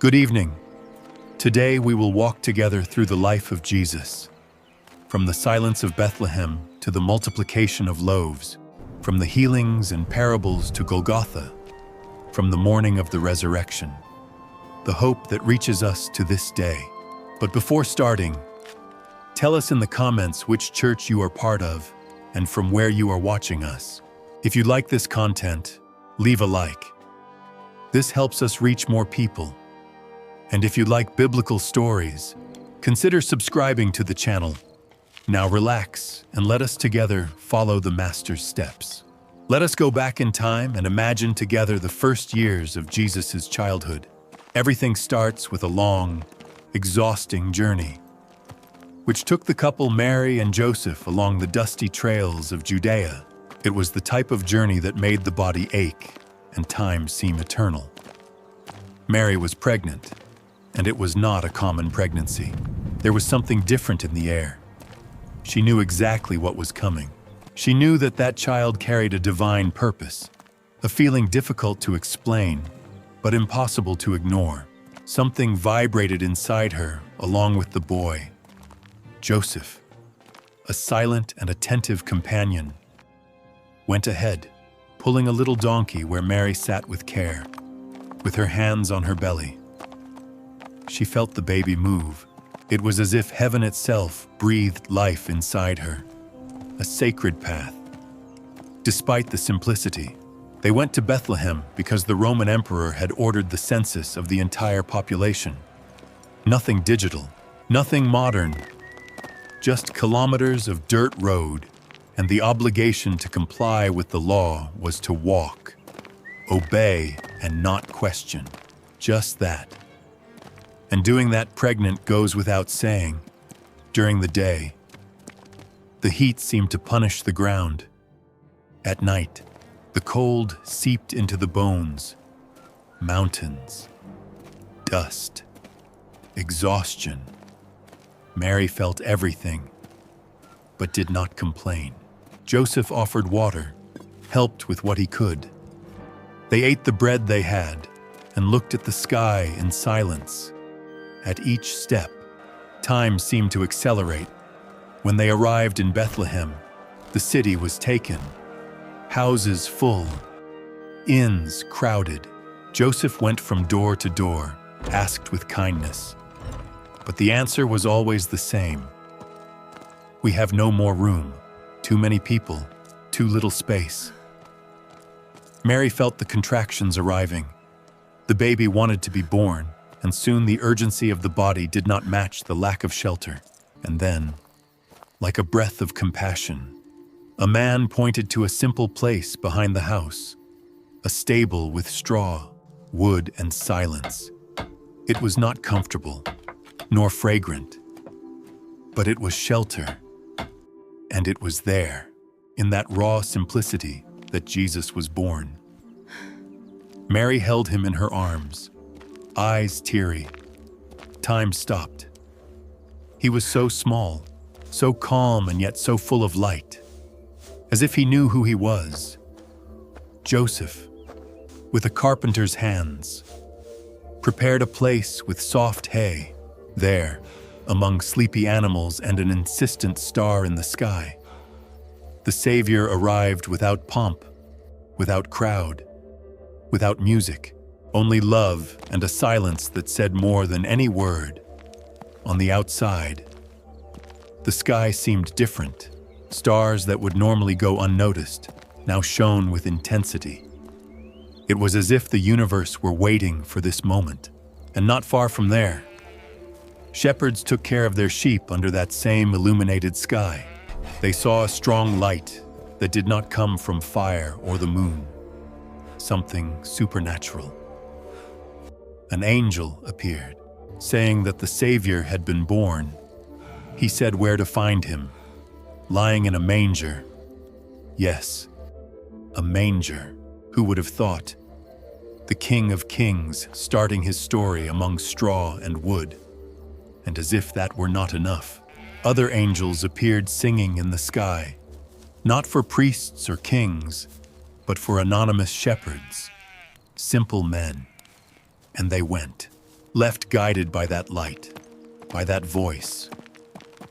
Good evening. Today we will walk together through the life of Jesus, from the silence of Bethlehem to the multiplication of loaves, from the healings and parables to Golgotha, from the morning of the resurrection, the hope that reaches us to this day. But before starting, tell us in the comments which church you are part of and from where you are watching us. If you like this content, leave a like. This helps us reach more people. And if you like biblical stories, consider subscribing to the channel. Now relax and let us together follow the Master's steps. Let us go back in time and imagine together the first years of Jesus' childhood. Everything starts with a long, exhausting journey, which took the couple Mary and Joseph along the dusty trails of Judea. It was the type of journey that made the body ache and time seem eternal. Mary was pregnant, and it was not a common pregnancy. There was something different in the air. She knew exactly what was coming. She knew that that child carried a divine purpose, a feeling difficult to explain, but impossible to ignore. Something vibrated inside her along with the boy. Joseph, a silent and attentive companion, went ahead, pulling a little donkey where Mary sat with care, with her hands on her belly. She felt the baby move. It was as if heaven itself breathed life inside her, a sacred path. Despite the simplicity, they went to Bethlehem because the Roman emperor had ordered the census of the entire population. Nothing digital, nothing modern, just kilometers of dirt road, and the obligation to comply with the law was to walk, obey, and not question. Just that. And doing that pregnant goes without saying. During the day, the heat seemed to punish the ground. At night, the cold seeped into the bones. Mountains, dust, exhaustion. Mary felt everything, but did not complain. Joseph offered water, helped with what he could. They ate the bread they had and looked at the sky in silence. At each step, time seemed to accelerate. When they arrived in Bethlehem, the city was taken. Houses full, inns crowded. Joseph went from door to door, asked with kindness. But the answer was always the same. We have no more room. Too many people, too little space. Mary felt the contractions arriving. The baby wanted to be born, and soon the urgency of the body did not match the lack of shelter. And then, like a breath of compassion, a man pointed to a simple place behind the house, a stable with straw, wood, and silence. It was not comfortable, nor fragrant, but it was shelter. And it was there, in that raw simplicity, that Jesus was born. Mary held him in her arms, eyes teary. Time stopped. He was so small, so calm, and yet so full of light, as if he knew who he was. Joseph, with a carpenter's hands, prepared a place with soft hay, there, among sleepy animals and an insistent star in the sky. The Savior arrived without pomp, without crowd, without music, only love and a silence that said more than any word. On the outside, the sky seemed different. Stars that would normally go unnoticed now shone with intensity. It was as if the universe were waiting for this moment. And not far from there, shepherds took care of their sheep under that same illuminated sky. They saw a strong light that did not come from fire or the moon, something supernatural. An angel appeared, saying that the Savior had been born. He said where to find him, lying in a manger. Yes, a manger. Who would have thought? The King of Kings starting his story among straw and wood. And as if that were not enough, other angels appeared singing in the sky, not for priests or kings, but for anonymous shepherds, simple men. And they went. left guided by that light, by that voice.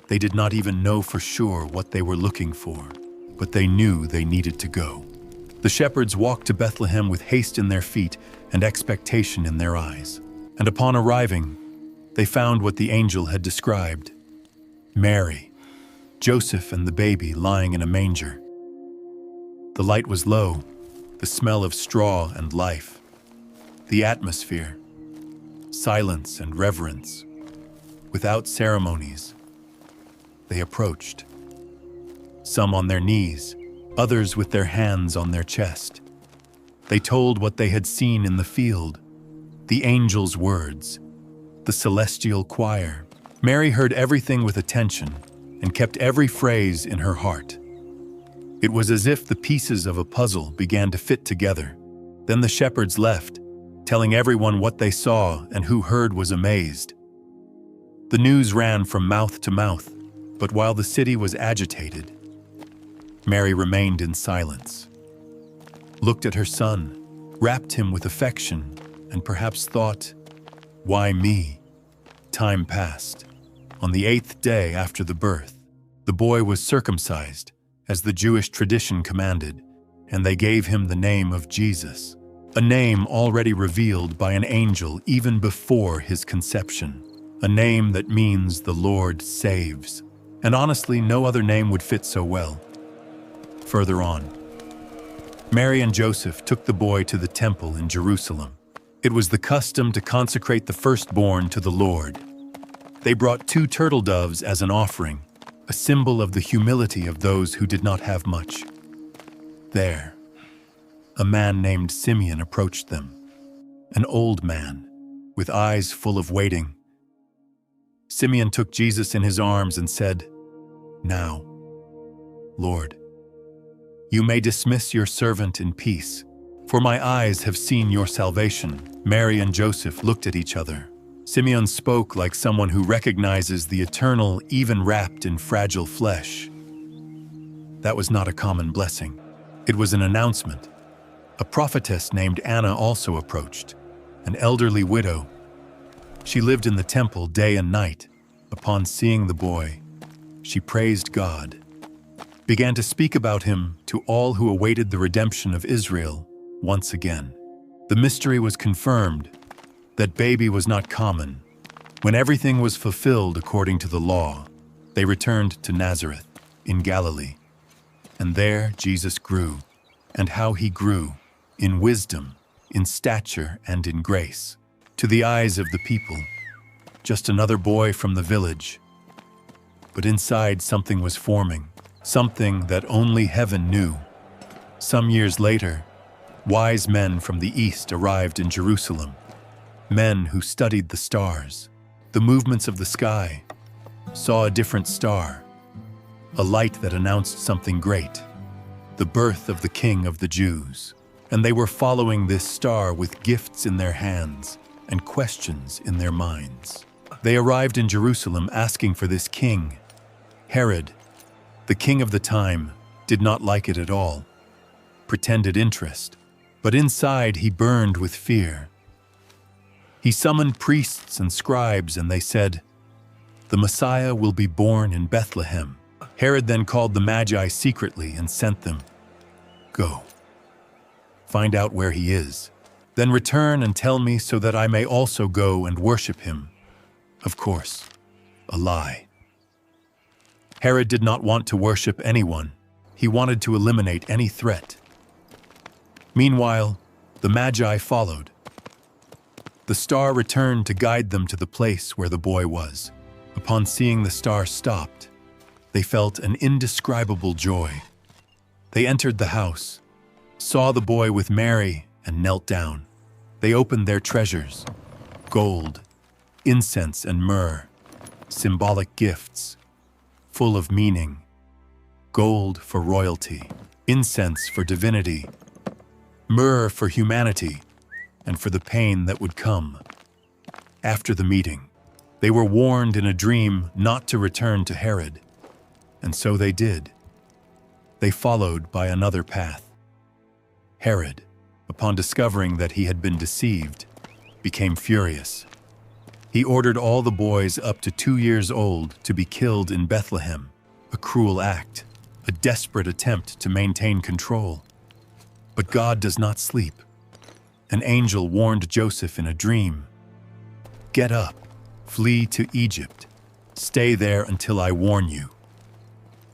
They did not even know for sure what they were looking for, but they knew they needed to go. The shepherds walked to Bethlehem with haste in their feet and expectation in their eyes. And upon arriving, they found what the angel had described: Mary, Joseph, and the baby lying in a manger. The light was low, the smell of straw and life. The atmosphere, silence and reverence. Without ceremonies, they approached. Some on their knees, others with their hands on their chest. They told what they had seen in the field, the angel's words, the celestial choir. Mary heard everything with attention and kept every phrase in her heart. It was as if the pieces of a puzzle began to fit together. Then the shepherds left, telling everyone what they saw, and who heard was amazed. The news ran from mouth to mouth, but while the city was agitated, Mary remained in silence, looked at her son, wrapped him with affection, and perhaps thought, "Why me?" Time passed. On the 8th day after the birth, the boy was circumcised, as the Jewish tradition commanded, and they gave him the name of Jesus, a name already revealed by an angel even before his conception, a name that means the Lord saves. And honestly, no other name would fit so well. Further on, Mary and Joseph took the boy to the temple in Jerusalem. It was the custom to consecrate the firstborn to the Lord. They brought 2 turtle doves as an offering, a symbol of the humility of those who did not have much. There, a man named Simeon approached them, an old man, with eyes full of waiting. Simeon took Jesus in his arms and said, "Now, Lord, you may dismiss your servant in peace, for my eyes have seen your salvation." Mary and Joseph looked at each other. Simeon spoke like someone who recognizes the eternal, even wrapped in fragile flesh. That was not a common blessing. It was an announcement. A prophetess named Anna also approached, an elderly widow. She lived in the temple day and night. Upon seeing the boy, she praised God, began to speak about him to all who awaited the redemption of Israel once again. The mystery was confirmed. That baby was not common. When everything was fulfilled according to the law, they returned to Nazareth in Galilee. And there Jesus grew, and how he grew, in wisdom, in stature, and in grace, to the eyes of the people. Just another boy from the village. But inside something was forming, something that only heaven knew. Some years later, wise men from the east arrived in Jerusalem. Men who studied the stars, the movements of the sky, saw a different star, a light that announced something great, the birth of the King of the Jews. And they were following this star with gifts in their hands and questions in their minds. They arrived in Jerusalem asking for this king. Herod, the king of the time, did not like it at all, pretended interest, but inside he burned with fear. He summoned priests and scribes, and they said, "The Messiah will be born in Bethlehem." Herod then called the Magi secretly and sent them, "Go, find out where he is, then return and tell me so that I may also go and worship him." Of course, a lie. Herod did not want to worship anyone. He wanted to eliminate any threat. Meanwhile, the Magi followed. The star returned to guide them to the place where the boy was. Upon seeing the star stopped, they felt an indescribable joy. They entered the house, saw the boy with Mary, and knelt down. They opened their treasures, gold, incense, and myrrh, symbolic gifts, full of meaning. Gold for royalty, incense for divinity, myrrh for humanity, and for the pain that would come. After the meeting, they were warned in a dream not to return to Herod, and so they did. They followed by another path. Herod, upon discovering that he had been deceived, became furious. He ordered all the boys up to 2 years old to be killed in Bethlehem, a cruel act, a desperate attempt to maintain control. But God does not sleep. An angel warned Joseph in a dream, "Get up, flee to Egypt. Stay there until I warn you.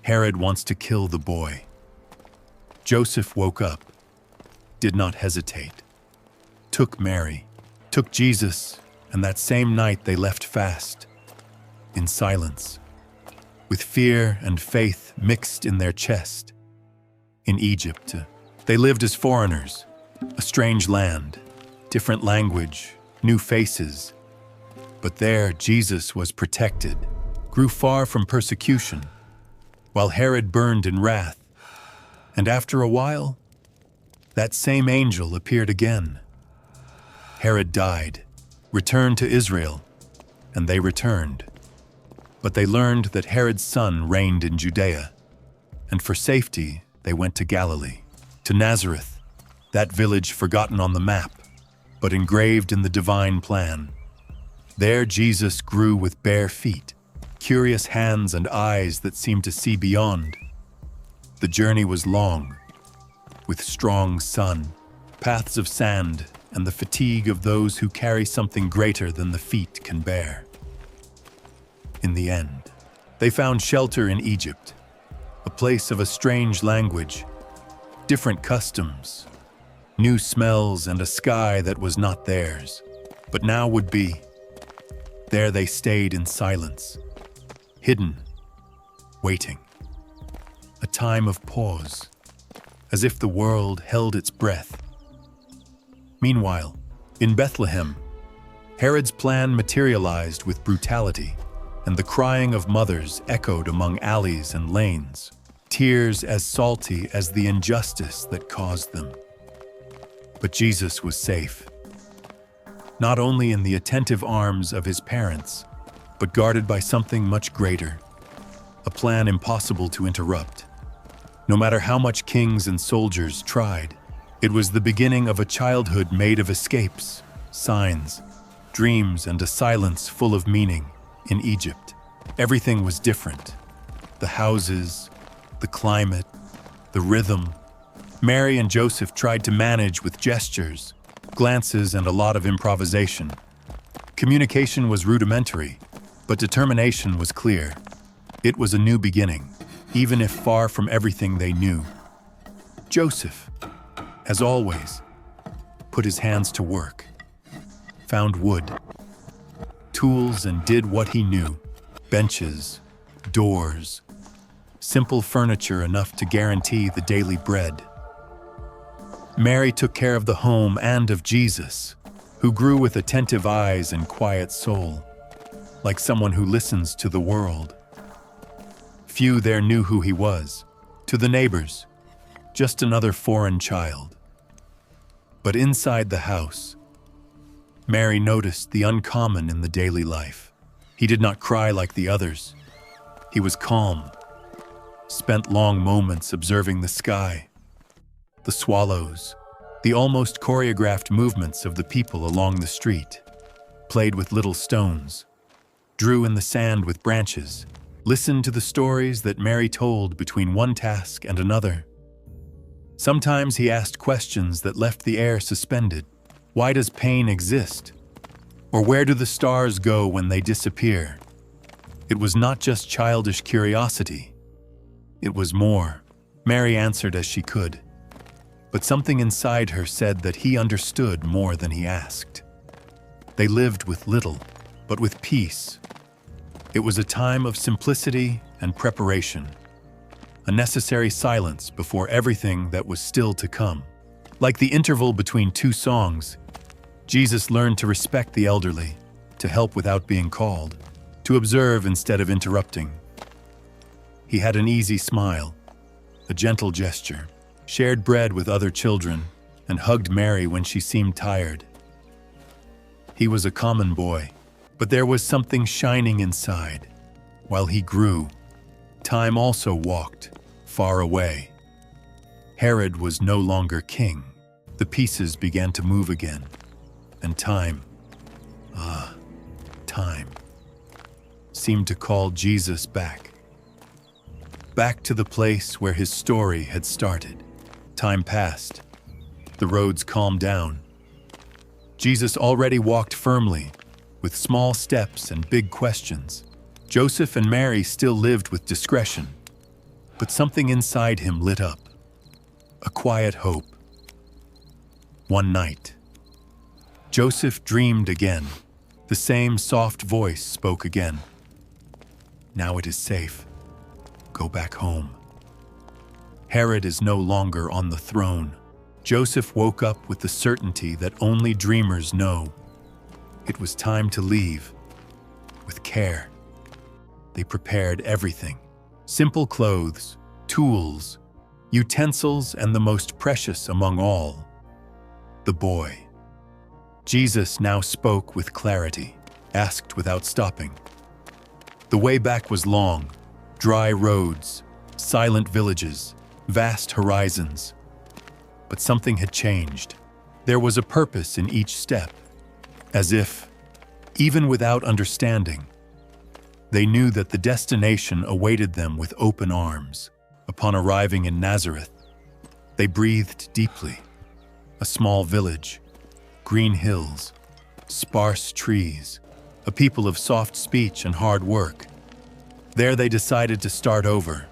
Herod wants to kill the boy." Joseph woke up, did not hesitate, took Mary, took Jesus, and that same night they left fast, in silence, with fear and faith mixed in their chest. In Egypt, they lived as foreigners, a strange land, different language, new faces. But there Jesus was protected, grew far from persecution, while Herod burned in wrath. And after a while, that same angel appeared again. Herod died, returned to Israel, and they returned. But they learned that Herod's son reigned in Judea, and for safety they went to Galilee, to Nazareth, that village forgotten on the map, but engraved in the divine plan. There Jesus grew with bare feet, curious hands and eyes that seemed to see beyond. The journey was long, with strong sun, paths of sand, and the fatigue of those who carry something greater than the feet can bear. In the end, they found shelter in Egypt, a place of a strange language, different customs, new smells, and a sky that was not theirs, but now would be. There they stayed in silence, hidden, waiting. A time of pause, as if the world held its breath. Meanwhile, in Bethlehem, Herod's plan materialized with brutality, and the crying of mothers echoed among alleys and lanes, tears as salty as the injustice that caused them. But Jesus was safe, not only in the attentive arms of his parents, but guarded by something much greater, a plan impossible to interrupt. No matter how much kings and soldiers tried, it was the beginning of a childhood made of escapes, signs, dreams, and a silence full of meaning. In Egypt, everything was different. The houses, the climate, the rhythm. Mary and Joseph tried to manage with gestures, glances, and a lot of improvisation. Communication was rudimentary, but determination was clear. It was a new beginning, even if far from everything they knew. Joseph, as always, put his hands to work, found wood, tools, and did what he knew. Benches, doors, simple furniture enough to guarantee the daily bread. Mary took care of the home and of Jesus, who grew with attentive eyes and quiet soul, like someone who listens to the world. Few there knew who he was. To the neighbors, just another foreign child. But inside the house, Mary noticed the uncommon in the daily life. He did not cry like the others. He was calm, spent long moments observing the sky, the swallows, the almost choreographed movements of the people along the street, played with little stones, drew in the sand with branches, listened to the stories that Mary told between one task and another. Sometimes he asked questions that left the air suspended. Why does pain exist? Or where do the stars go when they disappear? It was not just childish curiosity. It was more. Mary answered as she could. But something inside her said that he understood more than he asked. They lived with little, but with peace. It was a time of simplicity and preparation, a necessary silence before everything that was still to come. Like the interval between two songs, Jesus learned to respect the elderly, to help without being called, to observe instead of interrupting. He had an easy smile, a gentle gesture, shared bread with other children, and hugged Mary when she seemed tired. He was a common boy, but there was something shining inside. While he grew, time also walked far away. Herod was no longer king. The pieces began to move again, and time time seemed to call Jesus back to the place where his story had started. Time passed. The roads calmed down. Jesus already walked firmly, with small steps and big questions. Joseph and Mary still lived with discretion, but something inside him lit up. A quiet hope. One night, Joseph dreamed again. The same soft voice spoke again. Now it is safe. Go back home. Herod is no longer on the throne. Joseph woke up with the certainty that only dreamers know. It was time to leave. With care, they prepared everything. Simple clothes, tools, utensils, and the most precious among all, the boy. Jesus now spoke with clarity, asked without stopping. The way back was long, dry roads, silent villages, vast horizons. But something had changed. There was a purpose in each step, as if, even without understanding, they knew that the destination awaited them with open arms. Upon arriving in Nazareth, they breathed deeply. A small village, green hills, sparse trees, a people of soft speech and hard work. There they decided to start over,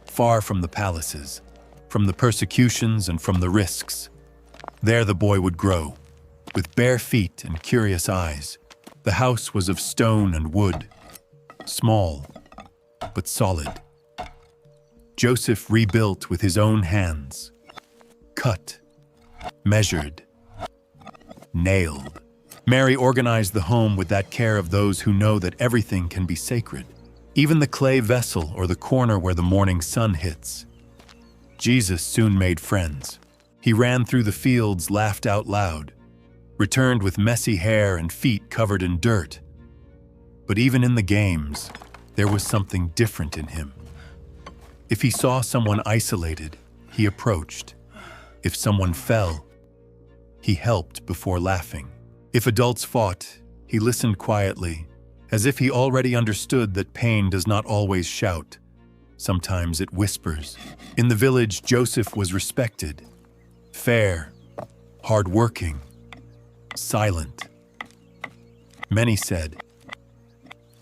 far from the palaces, from the persecutions and from the risks. There the boy would grow, with bare feet and curious eyes. The house was of stone and wood, small but solid. Joseph rebuilt with his own hands, cut, measured, nailed. Mary organized the home with that care of those who know that everything can be sacred, even the clay vessel or the corner where the morning sun hits. Jesus soon made friends. He ran through the fields, laughed out loud, returned with messy hair and feet covered in dirt. But even in the games, there was something different in him. If he saw someone isolated, he approached. If someone fell, he helped before laughing. If adults fought, he listened quietly, as if he already understood that pain does not always shout. Sometimes it whispers. In the village, Joseph was respected, fair, hardworking, silent. Many said,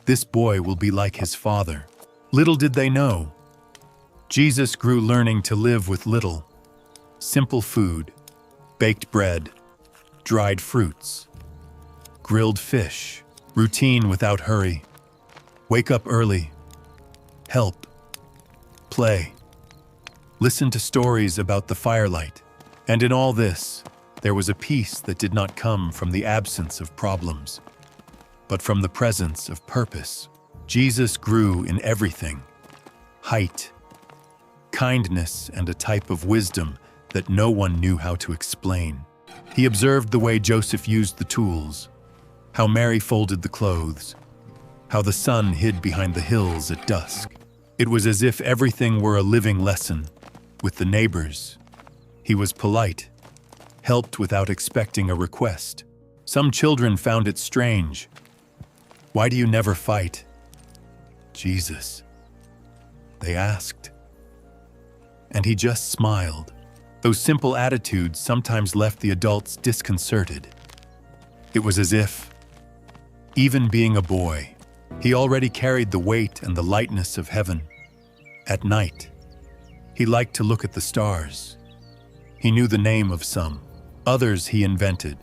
"This boy will be like his father." Little did they know, Jesus grew learning to live with little. Simple food, baked bread, dried fruits, grilled fish, routine without hurry. Wake up early, help, play, listen to stories about the firelight. And in all this, there was a peace that did not come from the absence of problems, but from the presence of purpose. Jesus grew in everything: height, kindness, and a type of wisdom that no one knew how to explain. He observed the way Joseph used the tools, how Mary folded the clothes, how the sun hid behind the hills at dusk. It was as if everything were a living lesson. With the neighbors, he was polite, helped without expecting a request. Some children found it strange. "Why do you never fight, Jesus?" they asked. And he just smiled. Those simple attitudes sometimes left the adults disconcerted. It was as if, even being a boy, he already carried the weight and the lightness of heaven. At night, he liked to look at the stars. He knew the name of some, others he invented.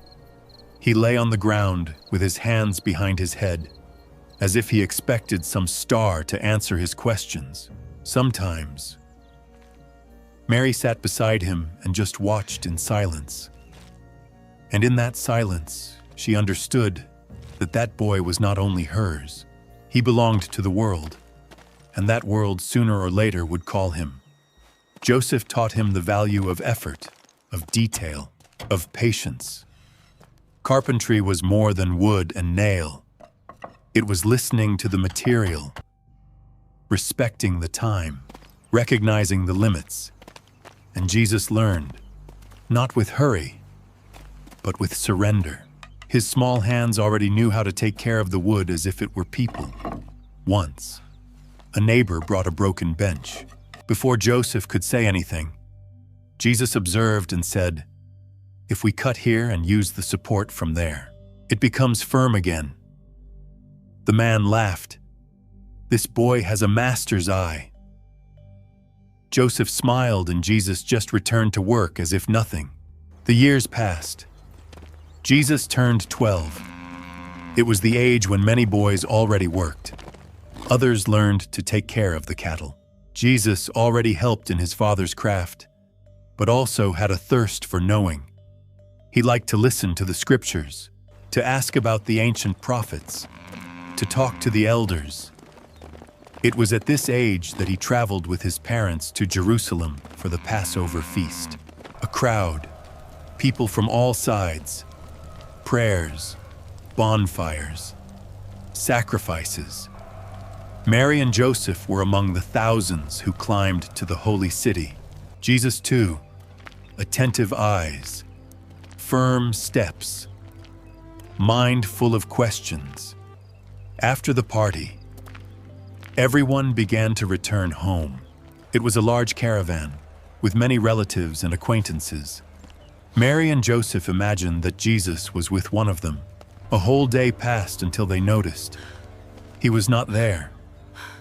He lay on the ground with his hands behind his head, as if he expected some star to answer his questions. Sometimes, Mary sat beside him and just watched in silence. And in that silence, she understood that that boy was not only hers. He belonged to the world, and that world sooner or later would call him. Joseph taught him the value of effort, of detail, of patience. Carpentry was more than wood and nail. It was listening to the material, respecting the time, recognizing the limits. And Jesus learned, not with hurry, but with surrender. His small hands already knew how to take care of the wood as if it were people. Once, a neighbor brought a broken bench. Before Joseph could say anything, Jesus observed and said, "If we cut here and use the support from there, it becomes firm again." The man laughed. "This boy has a master's eye." Joseph smiled and Jesus just returned to work as if nothing. The years passed. Jesus turned 12. It was the age when many boys already worked. Others learned to take care of the cattle. Jesus already helped in his father's craft, but also had a thirst for knowing. He liked to listen to the scriptures, to ask about the ancient prophets, to talk to the elders. It was at this age that he traveled with his parents to Jerusalem for the Passover feast. A crowd, people from all sides, prayers, bonfires, sacrifices. Mary and Joseph were among the thousands who climbed to the holy city. Jesus too, attentive eyes, firm steps, mind full of questions. After the party, everyone began to return home. It was a large caravan, with many relatives and acquaintances. Mary and Joseph imagined that Jesus was with one of them. A whole day passed until they noticed he was not there.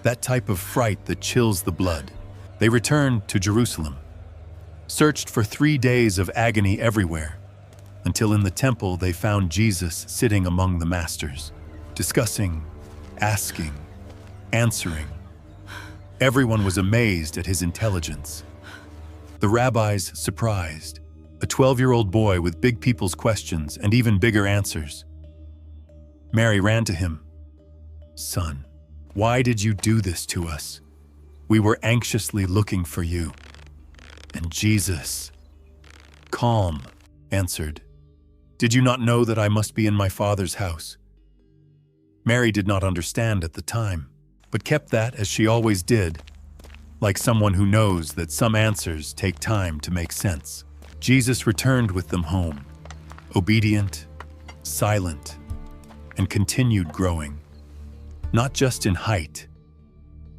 That type of fright that chills the blood. They returned to Jerusalem, searched for 3 days of agony everywhere, until in the temple they found Jesus sitting among the masters, discussing, asking, answering. Everyone was amazed at his intelligence. The rabbis surprised, a 12-year-old boy with big people's questions and even bigger answers. Mary ran to him. "Son, why did you do this to us? We were anxiously looking for you." And Jesus, calm, answered, "Did you not know that I must be in my Father's house?" Mary did not understand at the time, but kept that as she always did, like someone who knows that some answers take time to make sense. Jesus returned with them home, obedient, silent, and continued growing, not just in height,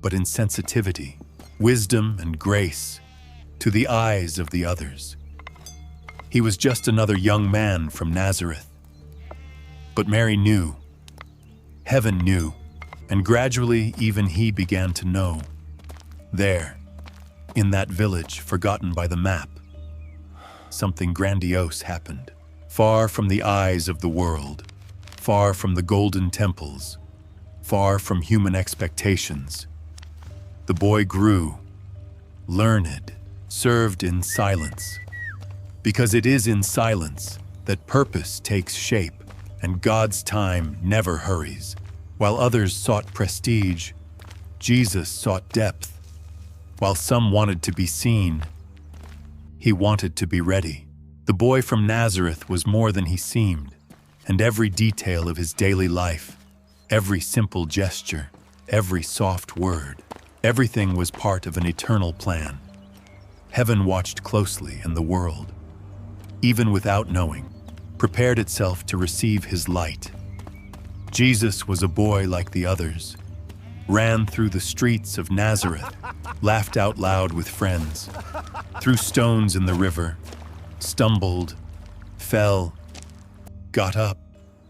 but in sensitivity, wisdom, and grace to the eyes of the others. He was just another young man from Nazareth. But Mary knew, heaven knew, and gradually even he began to know. There, in that village forgotten by the map, something grandiose happened. Far from the eyes of the world, far from the golden temples, far from human expectations, the boy grew, learned, served in silence. Because it is in silence that purpose takes shape and God's time never hurries. While others sought prestige, Jesus sought depth. While some wanted to be seen, he wanted to be ready. The boy from Nazareth was more than he seemed, and every detail of his daily life, every simple gesture, every soft word, everything was part of an eternal plan. Heaven watched closely, and the world, even without knowing, prepared itself to receive his light. Jesus was a boy like the others, ran through the streets of Nazareth, laughed out loud with friends, threw stones in the river, stumbled, fell, got up.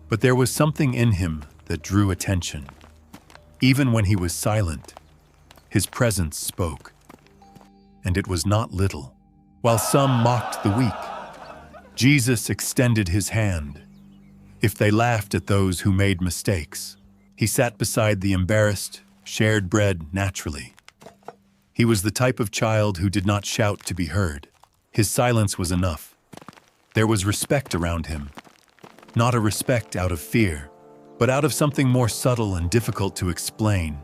But there was something in him that drew attention. Even when he was silent, his presence spoke. And it was not little. While some mocked the weak, Jesus extended his hand. If they laughed at those who made mistakes, he sat beside the embarrassed, shared bread naturally. He was the type of child who did not shout to be heard. His silence was enough. There was respect around him. Not a respect out of fear, but out of something more subtle and difficult to explain.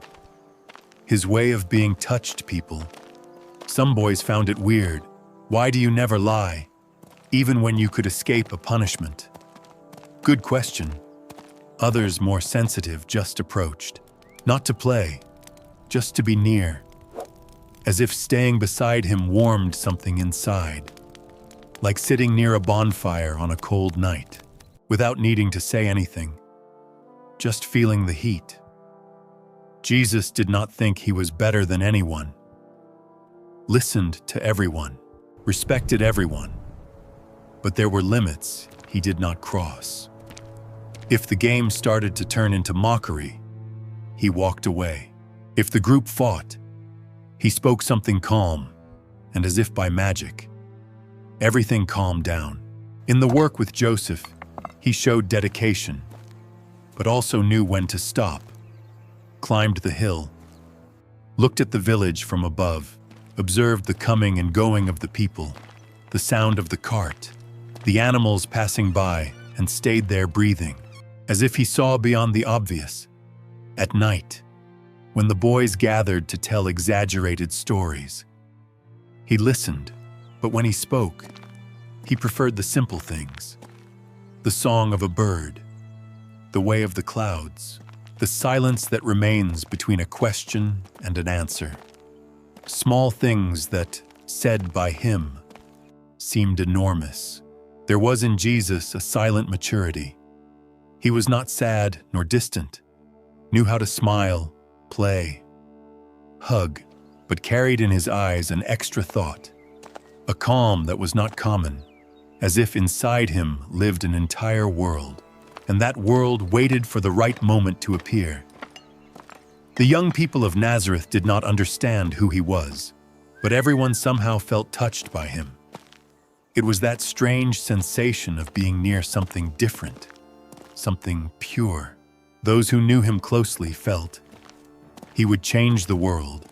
His way of being touched people. Some boys found it weird. Why do you never lie, even when you could escape a punishment? Good question. Others, more sensitive, just approached. Not to play, just to be near. As if staying beside him warmed something inside. Like sitting near a bonfire on a cold night. without needing to say anything, just feeling the heat. Jesus did not think he was better than anyone, listened to everyone, respected everyone, but there were limits he did not cross. If the game started to turn into mockery, he walked away. If the group fought, he spoke something calm, and as if by magic, everything calmed down. In the work with Joseph, he showed dedication, but also knew when to stop, climbed the hill, looked at the village from above, observed the coming and going of the people, the sound of the cart, the animals passing by, and stayed there breathing, as if he saw beyond the obvious. At night, when the boys gathered to tell exaggerated stories, he listened, but when he spoke, he preferred the simple things. The song of a bird, the way of the clouds, the silence that remains between a question and an answer. Small things that, said by him, seemed enormous. There was in Jesus a silent maturity. He was not sad nor distant, knew how to smile, play, hug, but carried in his eyes an extra thought, a calm that was not common, as if inside him lived an entire world, and that world waited for the right moment to appear. The young people of Nazareth did not understand who he was, but everyone somehow felt touched by him. It was that strange sensation of being near something different, something pure. Those who knew him closely felt he would change the world,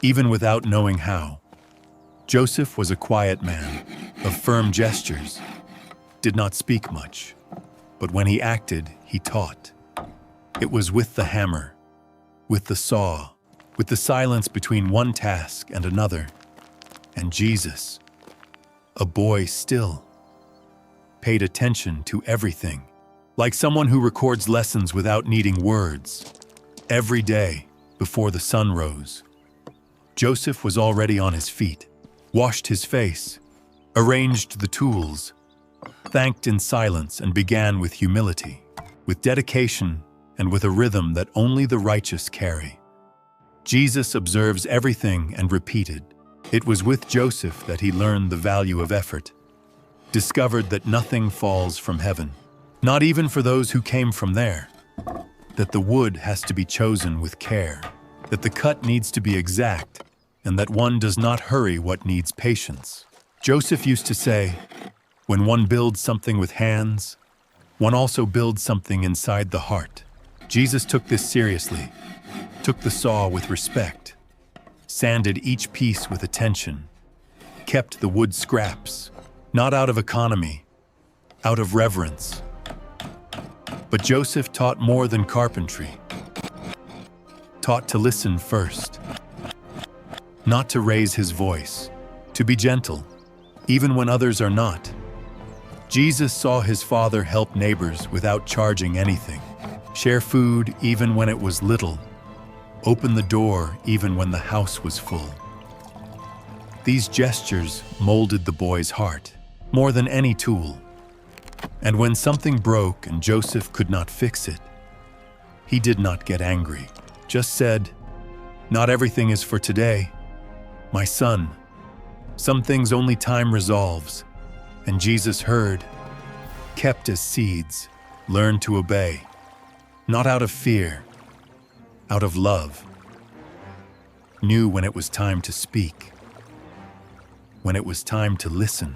even without knowing how. Joseph was a quiet man, of firm gestures, did not speak much, but when he acted, he taught. It was with the hammer, with the saw, with the silence between one task and another. And Jesus, a boy still, paid attention to everything, like someone who records lessons without needing words. Every day, before the sun rose, Joseph was already on his feet, washed his face, arranged the tools, thanked in silence, and began with humility, with dedication, and with a rhythm that only the righteous carry. Jesus observes everything and repeated. It was with Joseph that he learned the value of effort, discovered that nothing falls from heaven, not even for those who came from there, that the wood has to be chosen with care, that the cut needs to be exact, and that one does not hurry what needs patience. Joseph used to say, when one builds something with hands, one also builds something inside the heart. Jesus took this seriously, took the saw with respect, sanded each piece with attention, kept the wood scraps, not out of economy, out of reverence. But Joseph taught more than carpentry, taught to listen first, not to raise his voice, to be gentle, even when others are not. Jesus saw his Father help neighbors without charging anything, share food even when it was little, open the door even when the house was full. These gestures molded the boy's heart, more than any tool. And when something broke and Joseph could not fix it, he did not get angry, just said, "Not everything is for today. My son, some things only time resolves." And Jesus heard, kept as seeds, learned to obey, not out of fear, out of love, knew when it was time to speak, when it was time to listen,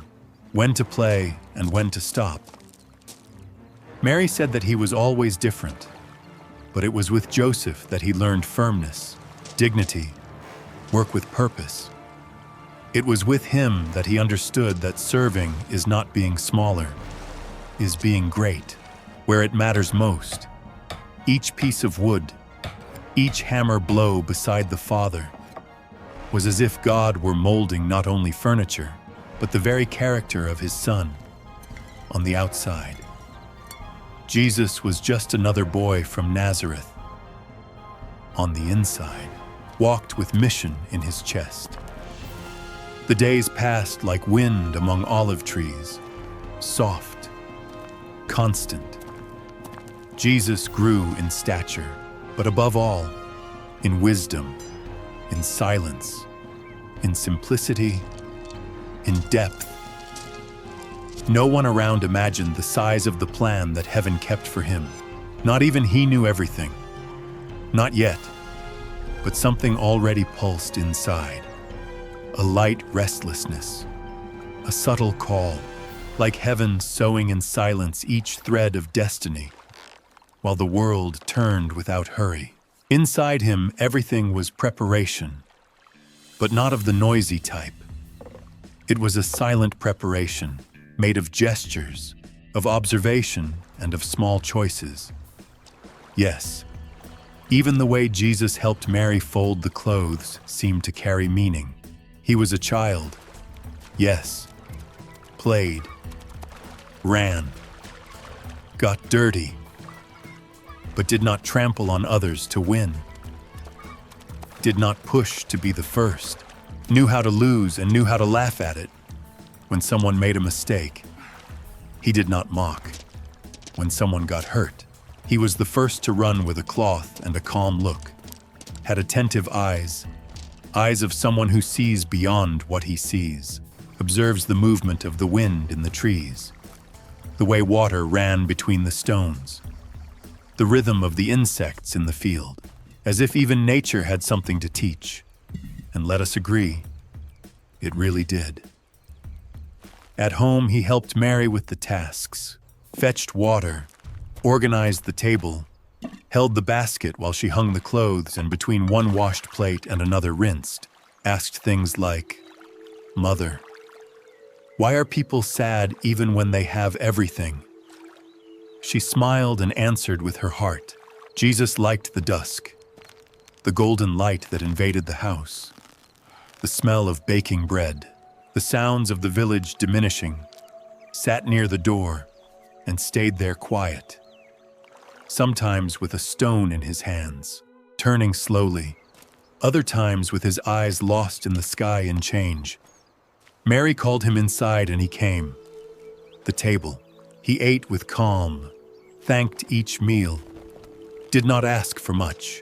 when to play and when to stop. Mary said that he was always different, but it was with Joseph that he learned firmness, dignity, work with purpose. It was with him that he understood that serving is not being smaller, is being great, where it matters most. Each piece of wood, each hammer blow beside the Father, was as if God were molding not only furniture, but the very character of his Son on the outside. Jesus was just another boy from Nazareth. On the inside, walked with mission in his chest. The days passed like wind among olive trees, soft, constant. Jesus grew in stature, but above all, in wisdom, in silence, in simplicity, in depth. No one around imagined the size of the plan that heaven kept for him. Not even he knew everything. Not yet, but something already pulsed inside. A light restlessness, a subtle call, like heaven sewing in silence each thread of destiny, while the world turned without hurry. Inside him, everything was preparation, but not of the noisy type. It was a silent preparation, made of gestures, of observation, and of small choices. Yes, even the way Jesus helped Mary fold the clothes seemed to carry meaning. He was a child, yes, played, ran, got dirty, but did not trample on others to win, did not push to be the first, knew how to lose and knew how to laugh at it. When someone made a mistake, he did not mock. When someone got hurt, he was the first to run with a cloth and a calm look, had attentive eyes, eyes of someone who sees beyond what he sees, observes the movement of the wind in the trees, the way water ran between the stones, the rhythm of the insects in the field, as if even nature had something to teach. And let us agree, it really did. At home, he helped Mary with the tasks, fetched water, organized the table, held the basket while she hung the clothes and between one washed plate and another rinsed, asked things like, "Mother, why are people sad even when they have everything?" She smiled and answered with her heart. Jesus liked the dusk, the golden light that invaded the house, the smell of baking bread, the sounds of the village diminishing, sat near the door and stayed there quiet, sometimes with a stone in his hands, turning slowly, other times with his eyes lost in the sky and change. Mary called him inside and he came. The table. He ate with calm, thanked each meal, did not ask for much,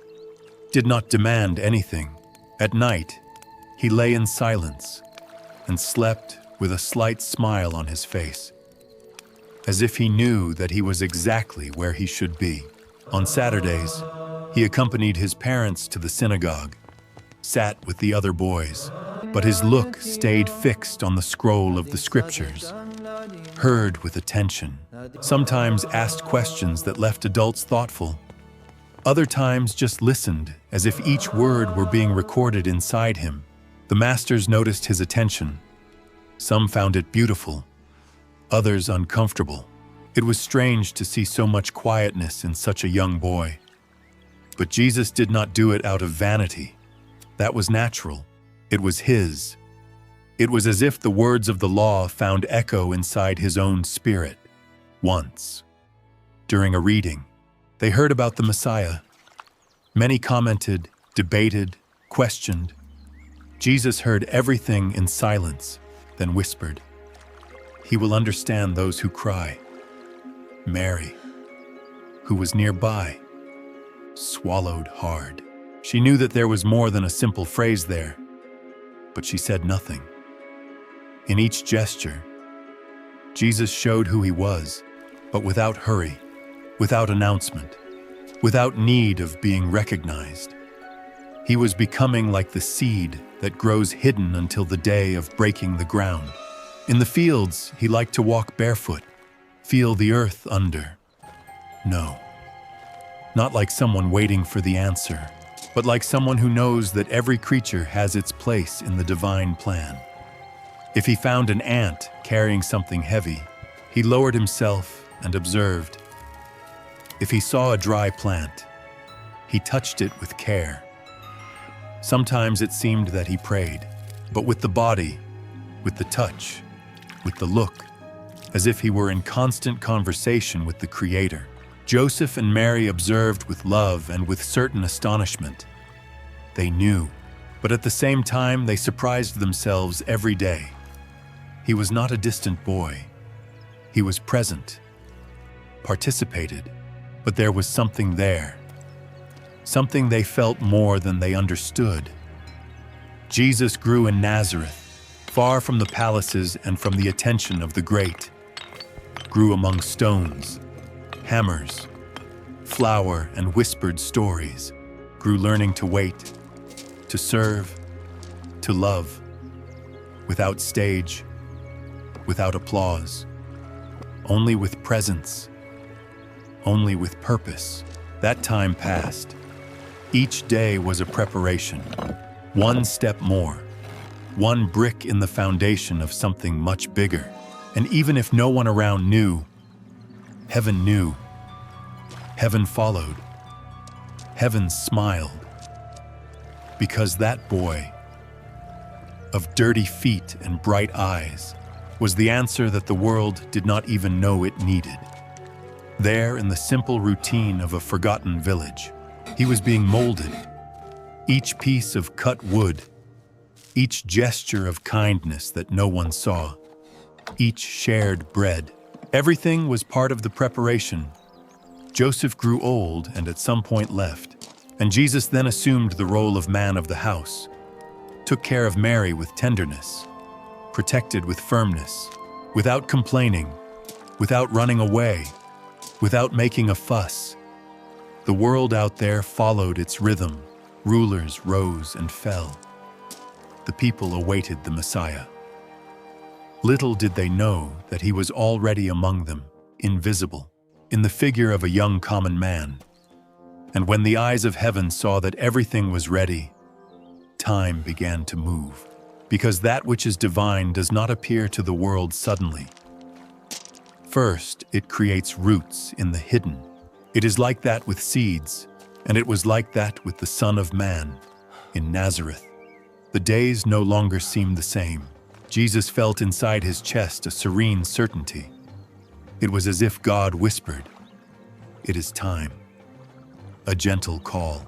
did not demand anything. At night, he lay in silence and slept with a slight smile on his face, as if he knew that he was exactly where he should be. On Saturdays, he accompanied his parents to the synagogue, sat with the other boys, but his look stayed fixed on the scroll of the scriptures, heard with attention, sometimes asked questions that left adults thoughtful, other times just listened as if each word were being recorded inside him. The masters noticed his attention. Some found it beautiful, others uncomfortable. It was strange to see so much quietness in such a young boy. But Jesus did not do it out of vanity. That was natural. It was his. It was as if the words of the law found echo inside his own spirit. Once, during a reading, they heard about the Messiah. Many commented, debated, questioned. Jesus heard everything in silence, then whispered, "He will understand those who cry." Mary, who was nearby, swallowed hard. She knew that there was more than a simple phrase there, but she said nothing. In each gesture, Jesus showed who he was, but without hurry, without announcement, without need of being recognized. He was becoming like the seed that grows hidden until the day of breaking the ground. In the fields, he liked to walk barefoot, feel the earth under. No, not like someone waiting for the answer, but like someone who knows that every creature has its place in the divine plan. If he found an ant carrying something heavy, he lowered himself and observed. If he saw a dry plant, he touched it with care. Sometimes it seemed that he prayed, but with the body, with the touch, with the look, as if he were in constant conversation with the Creator. Joseph and Mary observed with love and with certain astonishment. They knew, but at the same time they surprised themselves every day. He was not a distant boy. He was present, participated, but there was something there. Something they felt more than they understood. Jesus grew in Nazareth, far from the palaces and from the attention of the great. Grew among stones, hammers, flour, and whispered stories. Grew learning to wait, to serve, to love, without stage, without applause, only with presence, only with purpose. That time passed. Each day was a preparation, one step more, one brick in the foundation of something much bigger. And even if no one around knew, heaven knew. Heaven followed. Heaven smiled. Because that boy, of dirty feet and bright eyes, was the answer that the world did not even know it needed. There, in the simple routine of a forgotten village, he was being molded. Each piece of cut wood, each gesture of kindness that no one saw, each shared bread, everything was part of the preparation. Joseph grew old and at some point left, and Jesus then assumed the role of man of the house, took care of Mary with tenderness, protected with firmness, without complaining, without running away, without making a fuss. The world out there followed its rhythm. Rulers rose and fell. The people awaited the Messiah. Little did they know that he was already among them, invisible, in the figure of a young common man. And when the eyes of heaven saw that everything was ready, time began to move, because that which is divine does not appear to the world suddenly. First, it creates roots in the hidden. It is like that with seeds, and it was like that with the Son of Man in Nazareth. The days no longer seemed the same. Jesus felt inside his chest a serene certainty. It was as if God whispered, "It is time." A gentle call,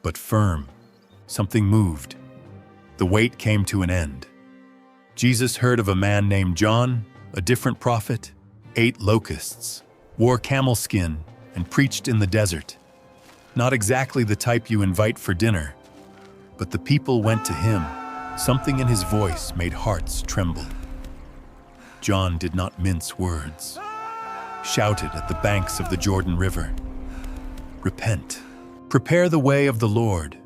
but firm. Something moved. The wait came to an end. Jesus heard of a man named John, a different prophet, ate locusts, wore camel skin, and preached in the desert. Not exactly the type you invite for dinner, but the people went to him. Something in his voice made hearts tremble. John did not mince words, shouted at the banks of the Jordan River, "Repent, prepare the way of the Lord."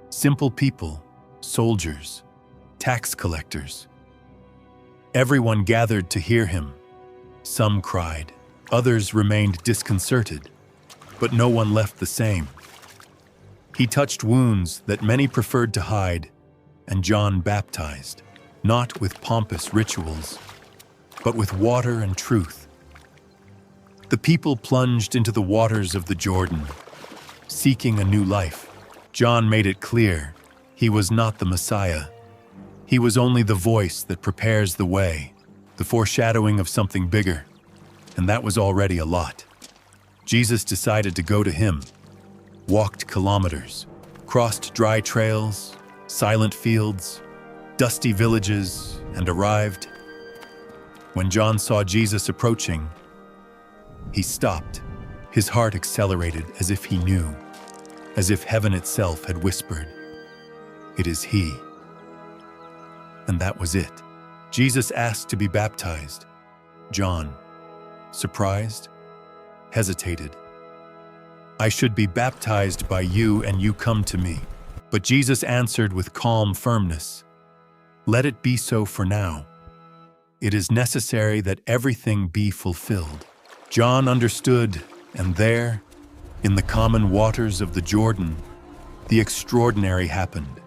Simple people, soldiers, tax collectors. Everyone gathered to hear him. Some cried, others remained disconcerted, but no one left the same. He touched wounds that many preferred to hide, and John baptized, not with pompous rituals, but with water and truth. The people plunged into the waters of the Jordan, seeking a new life. John made it clear he was not the Messiah. He was only the voice that prepares the way, the foreshadowing of something bigger, and that was already a lot. Jesus decided to go to him, walked kilometers, crossed dry trails, silent fields, dusty villages, and arrived. When John saw Jesus approaching, he stopped. His heart accelerated as if he knew, as if heaven itself had whispered, "It is he." And that was it. Jesus asked to be baptized. John, surprised, hesitated. "I should be baptized by you, and you come to me." But Jesus answered with calm firmness, "Let it be so for now. It is necessary that everything be fulfilled." John understood, and there, in the common waters of the Jordan, the extraordinary happened.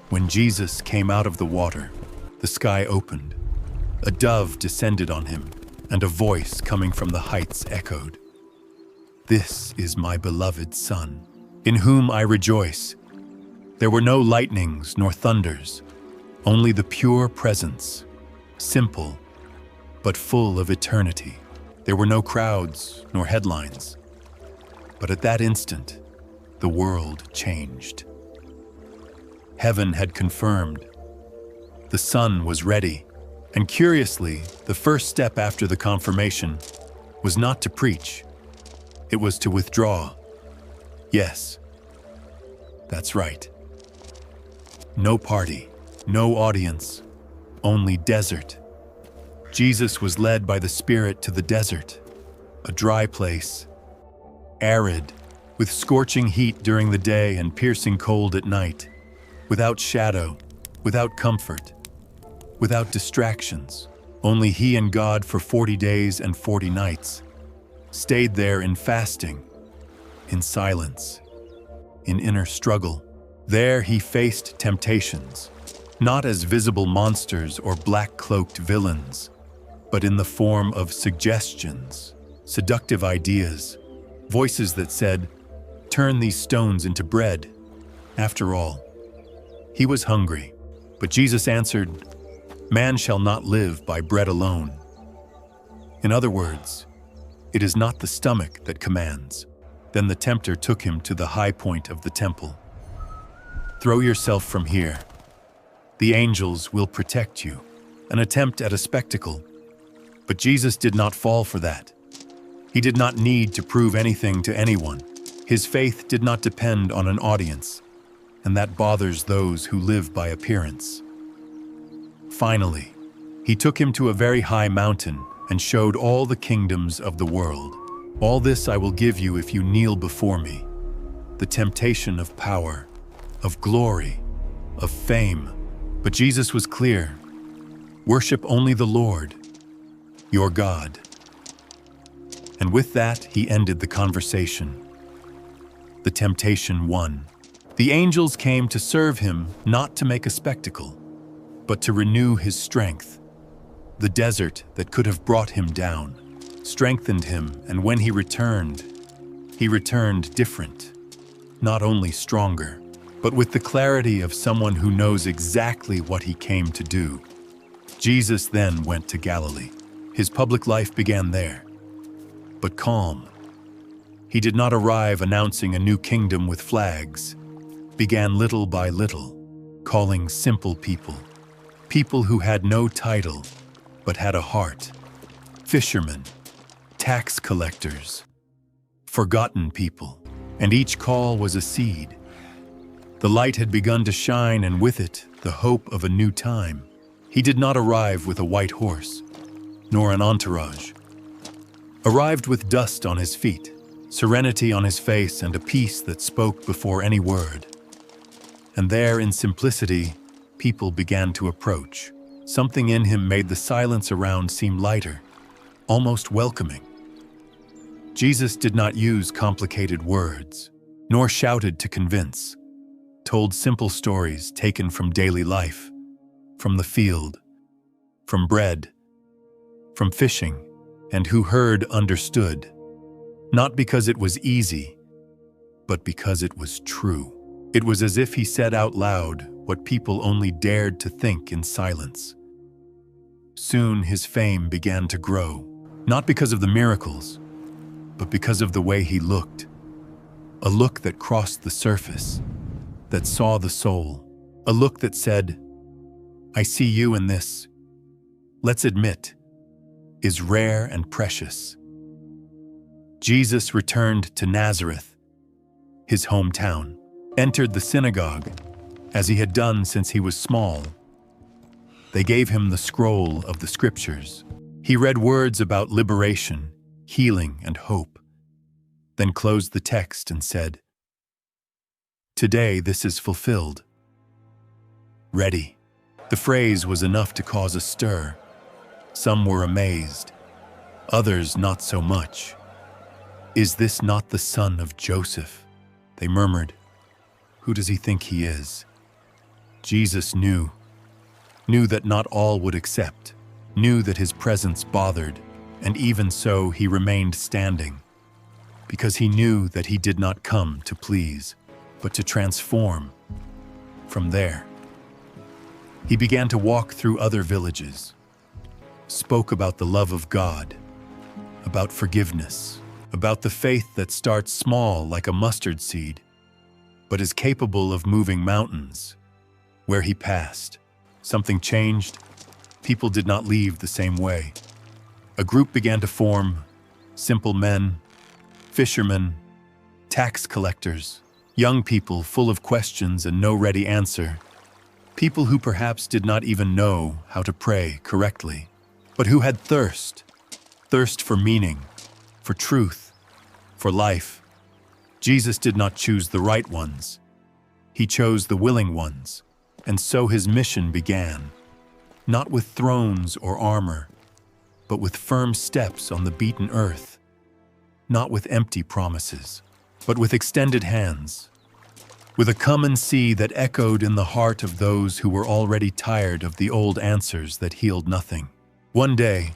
When Jesus came out of the water, the sky opened. A dove descended on him, and a voice coming from the heights echoed, "This is my beloved Son, in whom I rejoice." There were no lightnings nor thunders, only the pure presence, simple, but full of eternity. There were no crowds nor headlines. But at that instant, the world changed. Heaven had confirmed. The Son was ready, and curiously, the first step after the confirmation was not to preach. It was to withdraw. Yes, that's right. No party, no audience, only desert. Jesus was led by the Spirit to the desert, a dry place, arid, with scorching heat during the day and piercing cold at night, without shadow, without comfort, without distractions. Only he and God for 40 days and 40 nights, stayed there in fasting, in silence, in inner struggle. There he faced temptations, not as visible monsters or black-cloaked villains, but in the form of suggestions, seductive ideas, voices that said, "Turn these stones into bread." After all, he was hungry, but Jesus answered, "Man shall not live by bread alone." In other words, it is not the stomach that commands. Then the tempter took him to the high point of the temple. "Throw yourself from here. The angels will protect you." An attempt at a spectacle. But Jesus did not fall for that. He did not need to prove anything to anyone. His faith did not depend on an audience, and that bothers those who live by appearance. Finally, he took him to a very high mountain and showed all the kingdoms of the world. "All this I will give you if you kneel before me." The temptation of power, of glory, of fame. But Jesus was clear. Worship only the Lord, your God. And with that, he ended the conversation. The temptation won. The angels came to serve him, not to make a spectacle, but to renew his strength. The desert that could have brought him down strengthened him, and when he returned different, not only stronger, but with the clarity of someone who knows exactly what he came to do. Jesus then went to Galilee. His public life began there, but calm. He did not arrive announcing a new kingdom with flags. Began little by little, calling simple people, people who had no title but had a heart, fishermen, tax collectors, forgotten people, and each call was a seed. The light had begun to shine, and with it, the hope of a new time. He did not arrive with a white horse, nor an entourage. Arrived with dust on his feet, serenity on his face, and a peace that spoke before any word. And there, in simplicity, people began to approach. Something in him made the silence around seem lighter, almost welcoming. Jesus did not use complicated words, nor shouted to convince. Told simple stories taken from daily life, from the field, from bread, from fishing, and who heard understood, not because it was easy, but because it was true. It was as if he said out loud what people only dared to think in silence. Soon his fame began to grow, not because of the miracles, but because of the way he looked. A look that crossed the surface, that saw the soul. A look that said, "I see you in this, let's admit, is rare and precious." Jesus returned to Nazareth, his hometown, entered the synagogue, as he had done since he was small. They gave him the scroll of the scriptures. He read words about liberation, healing, and hope, then closed the text and said, "Today this is fulfilled." Ready. The phrase was enough to cause a stir. Some were amazed, others not so much. "Is this not the son of Joseph?" They murmured. "Who does he think he is?" Jesus knew that not all would accept, knew that his presence bothered, and even so he remained standing, because he knew that he did not come to please, but to transform. From there, he began to walk through other villages, spoke about the love of God, about forgiveness, about the faith that starts small like a mustard seed, but is capable of moving mountains. Where he passed, something changed. People did not leave the same way. A group began to form, simple men, fishermen, tax collectors, young people full of questions and no ready answer, people who perhaps did not even know how to pray correctly, but who had thirst for meaning, for truth, for life. Jesus did not choose the right ones. He chose the willing ones, and so his mission began, not with thrones or armor, but with firm steps on the beaten earth, not with empty promises, but with extended hands, with a come and see that echoed in the heart of those who were already tired of the old answers that healed nothing. One day,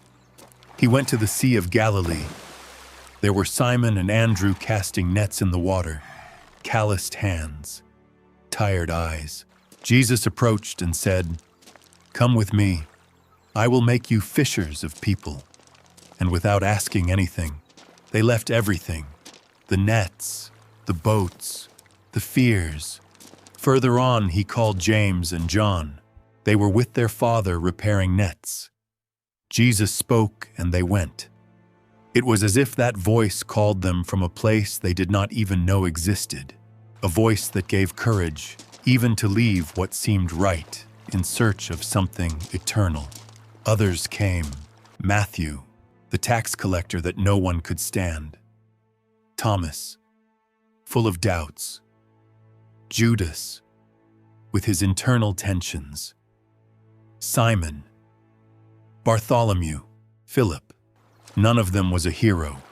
he went to the Sea of Galilee. There were Simon and Andrew casting nets in the water, calloused hands, tired eyes. Jesus approached and said, "Come with me. I will make you fishers of people." And without asking anything, they left everything, the nets, the boats, the fears. Further on, he called James and John. They were with their father repairing nets. Jesus spoke and they went. It was as if that voice called them from a place they did not even know existed, a voice that gave courage even to leave what seemed right in search of something eternal. Others came, Matthew, the tax collector that no one could stand, Thomas, full of doubts, Judas, with his internal tensions, Simon, Bartholomew, Philip. None of them was a hero.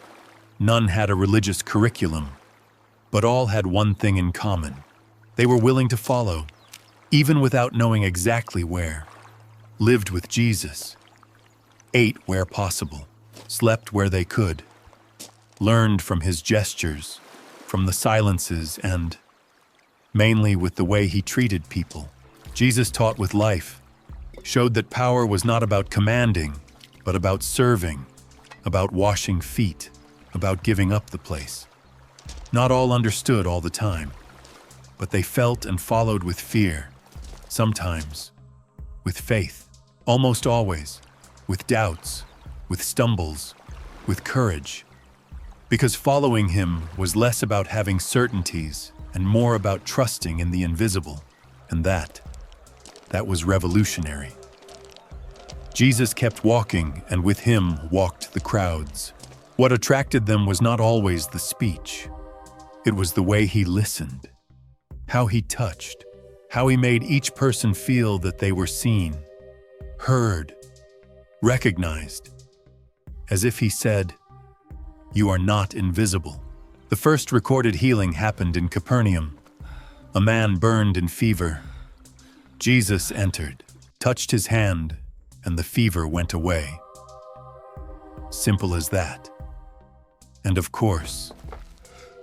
None had a religious curriculum, but all had one thing in common. They were willing to follow, even without knowing exactly where. Lived with Jesus, ate where possible, slept where they could, learned from his gestures, from the silences, and mainly with the way he treated people. Jesus taught with life, showed that power was not about commanding, but about serving, about washing feet, about giving up the place. Not all understood all the time, but they felt and followed with fear, sometimes with faith, almost always with doubts, with stumbles, with courage, because following him was less about having certainties and more about trusting in the invisible, and that was revolutionary. Jesus kept walking, and with him walked the crowds. What attracted them was not always the speech. It was the way he listened, how he touched, how he made each person feel that they were seen, heard, recognized, as if he said, "You are not invisible." The first recorded healing happened in Capernaum. A man burned in fever. Jesus entered, touched his hand, and the fever went away. Simple as that. And of course,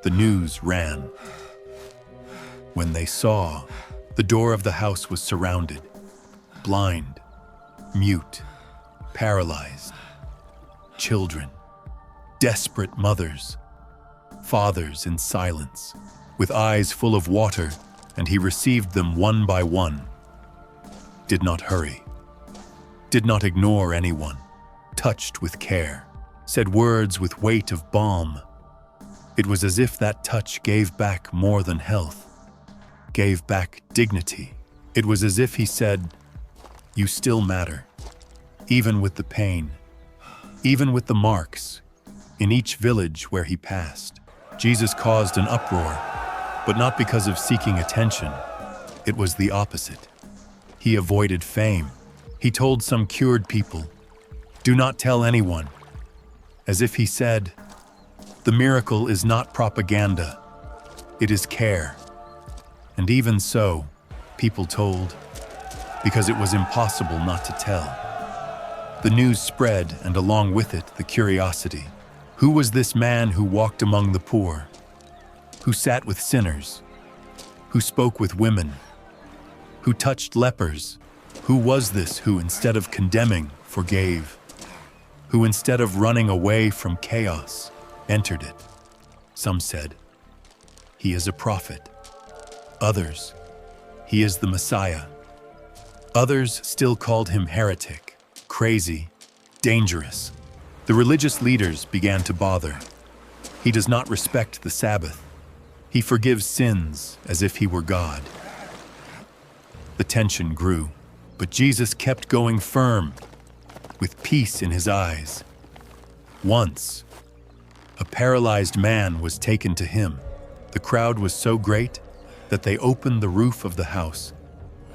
the news ran. When they saw, the door of the house was surrounded, blind, mute, paralyzed, children, desperate mothers, fathers in silence, with eyes full of water, and he received them one by one. Did not hurry, did not ignore anyone, touched with care, said words with weight of balm. It was as if that touch gave back more than health, gave back dignity. It was as if he said, "You still matter, even with the pain, even with the marks." In each village where he passed, Jesus caused an uproar, but not because of seeking attention. It was the opposite. He avoided fame. He told some cured people, "Do not tell anyone," as if he said, "The miracle is not propaganda, it is care." And even so, people told, because it was impossible not to tell. The news spread, and along with it, the curiosity. Who was this man who walked among the poor, who sat with sinners, who spoke with women, who touched lepers? Who was this who, instead of condemning, forgave? Who, instead of running away from chaos, entered it? Some said, "He is a prophet." Others, "He is the Messiah." Others still called him heretic, crazy, dangerous. The religious leaders began to bother. He does not respect the Sabbath. He forgives sins as if he were God. The tension grew, but Jesus kept going firm, with peace in his eyes. Once, a paralyzed man was taken to him. The crowd was so great that they opened the roof of the house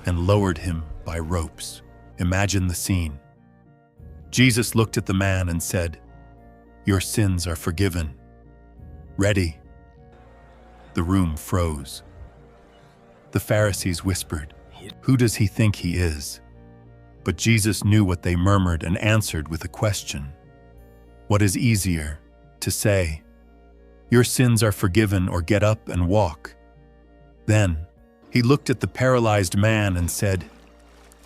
and lowered him by ropes. Imagine the scene. Jesus looked at the man and said, "Your sins are forgiven." Ready? The room froze. The Pharisees whispered, "Who does he think he is?" But Jesus knew what they murmured and answered with a question. What is easier, to say, "Your sins are forgiven," or "Get up and walk"? Then he looked at the paralyzed man and said,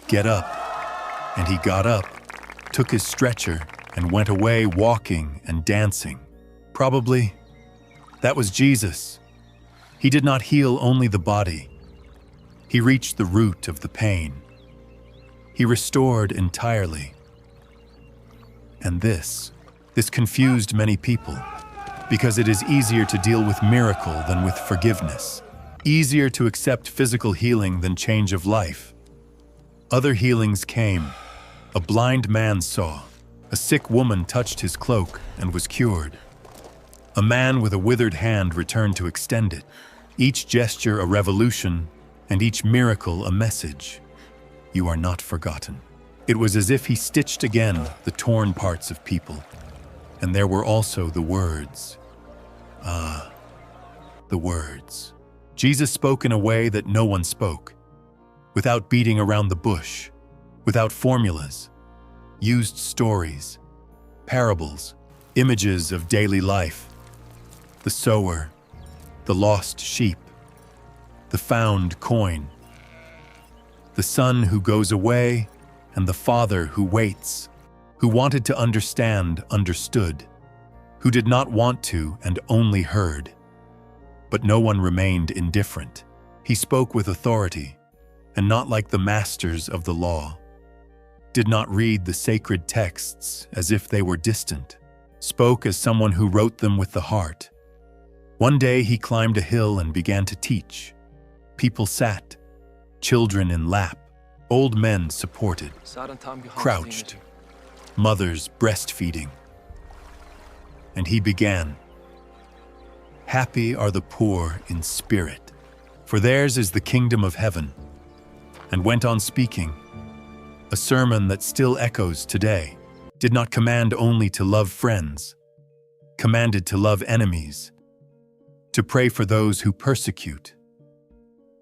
"Get up." And he got up, took his stretcher, and went away walking and dancing. Probably that was Jesus. He did not heal only the body. He reached the root of the pain. He restored entirely. And this confused many people, because it is easier to deal with miracle than with forgiveness. Easier to accept physical healing than change of life. Other healings came. A blind man saw. A sick woman touched his cloak and was cured. A man with a withered hand returned to extend it. Each gesture a revolution, and each miracle a message. You are not forgotten. It was as if he stitched again the torn parts of people. And there were also the words. The words. Jesus spoke in a way that no one spoke, without beating around the bush, without formulas, used stories, parables, images of daily life, the sower, the lost sheep, the found coin, the son who goes away and the father who waits, who wanted to understand, understood, who did not want to and only heard. But no one remained indifferent. He spoke with authority, and not like the masters of the law. Did not read the sacred texts as if they were distant. Spoke as someone who wrote them with the heart. One day he climbed a hill and began to teach. People sat, children in lap, old men supported, crouched, mothers breastfeeding. And he began, "Happy are the poor in spirit, for theirs is the kingdom of heaven," and went on speaking, a sermon that still echoes today. Did not command only to love friends, commanded to love enemies, to pray for those who persecute,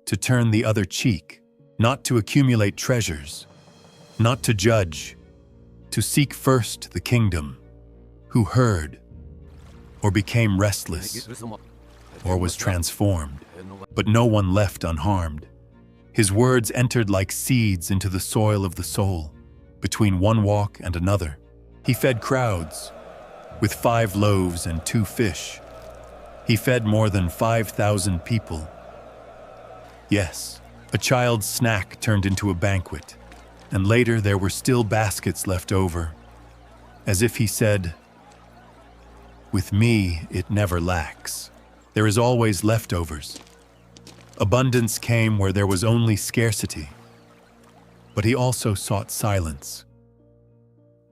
to turn the other cheek, not to accumulate treasures, not to judge, to seek first the kingdom, who heard, or became restless, or was transformed, but no one left unharmed. His words entered like seeds into the soil of the soul. Between one walk and another, he fed crowds with 5 loaves and 2 fish. He fed more than 5,000 people. Yes, a child's snack turned into a banquet, and later there were still baskets left over, as if he said, "With me, it never lacks. There is always leftovers." Abundance came where there was only scarcity, but he also sought silence.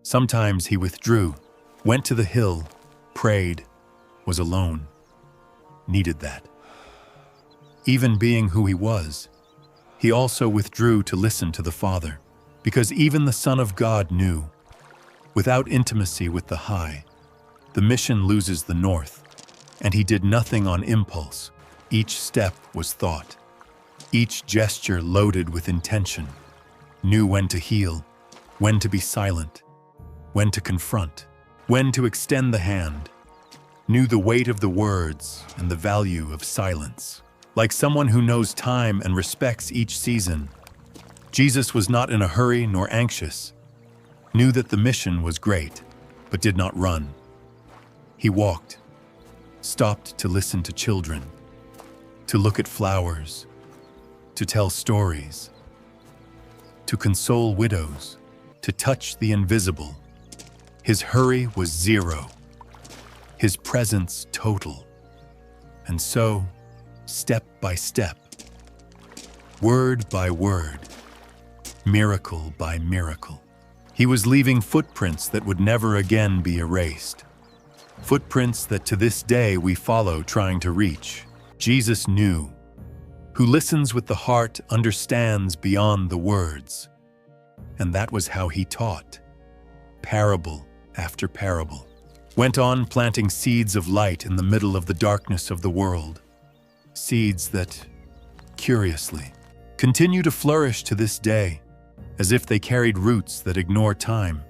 Sometimes he withdrew, went to the hill, prayed, was alone, needed that. Even being who he was, he also withdrew to listen to the Father, because even the Son of God knew, without intimacy with the high, the mission loses the north, and he did nothing on impulse. Each step was thought, each gesture loaded with intention, knew when to heal, when to be silent, when to confront, when to extend the hand, knew the weight of the words and the value of silence. Like someone who knows time and respects each season, Jesus was not in a hurry nor anxious, knew that the mission was great, but did not run. He walked, stopped to listen to children, to look at flowers, to tell stories, to console widows, to touch the invisible. His hurry was zero, his presence total. And so, step by step, word by word, miracle by miracle, he was leaving footprints that would never again be erased. Footprints that to this day we follow trying to reach. Jesus knew. Who listens with the heart understands beyond the words. And that was how he taught. Parable after parable. Went on planting seeds of light in the middle of the darkness of the world. Seeds that, curiously, continue to flourish to this day, as if they carried roots that ignore time.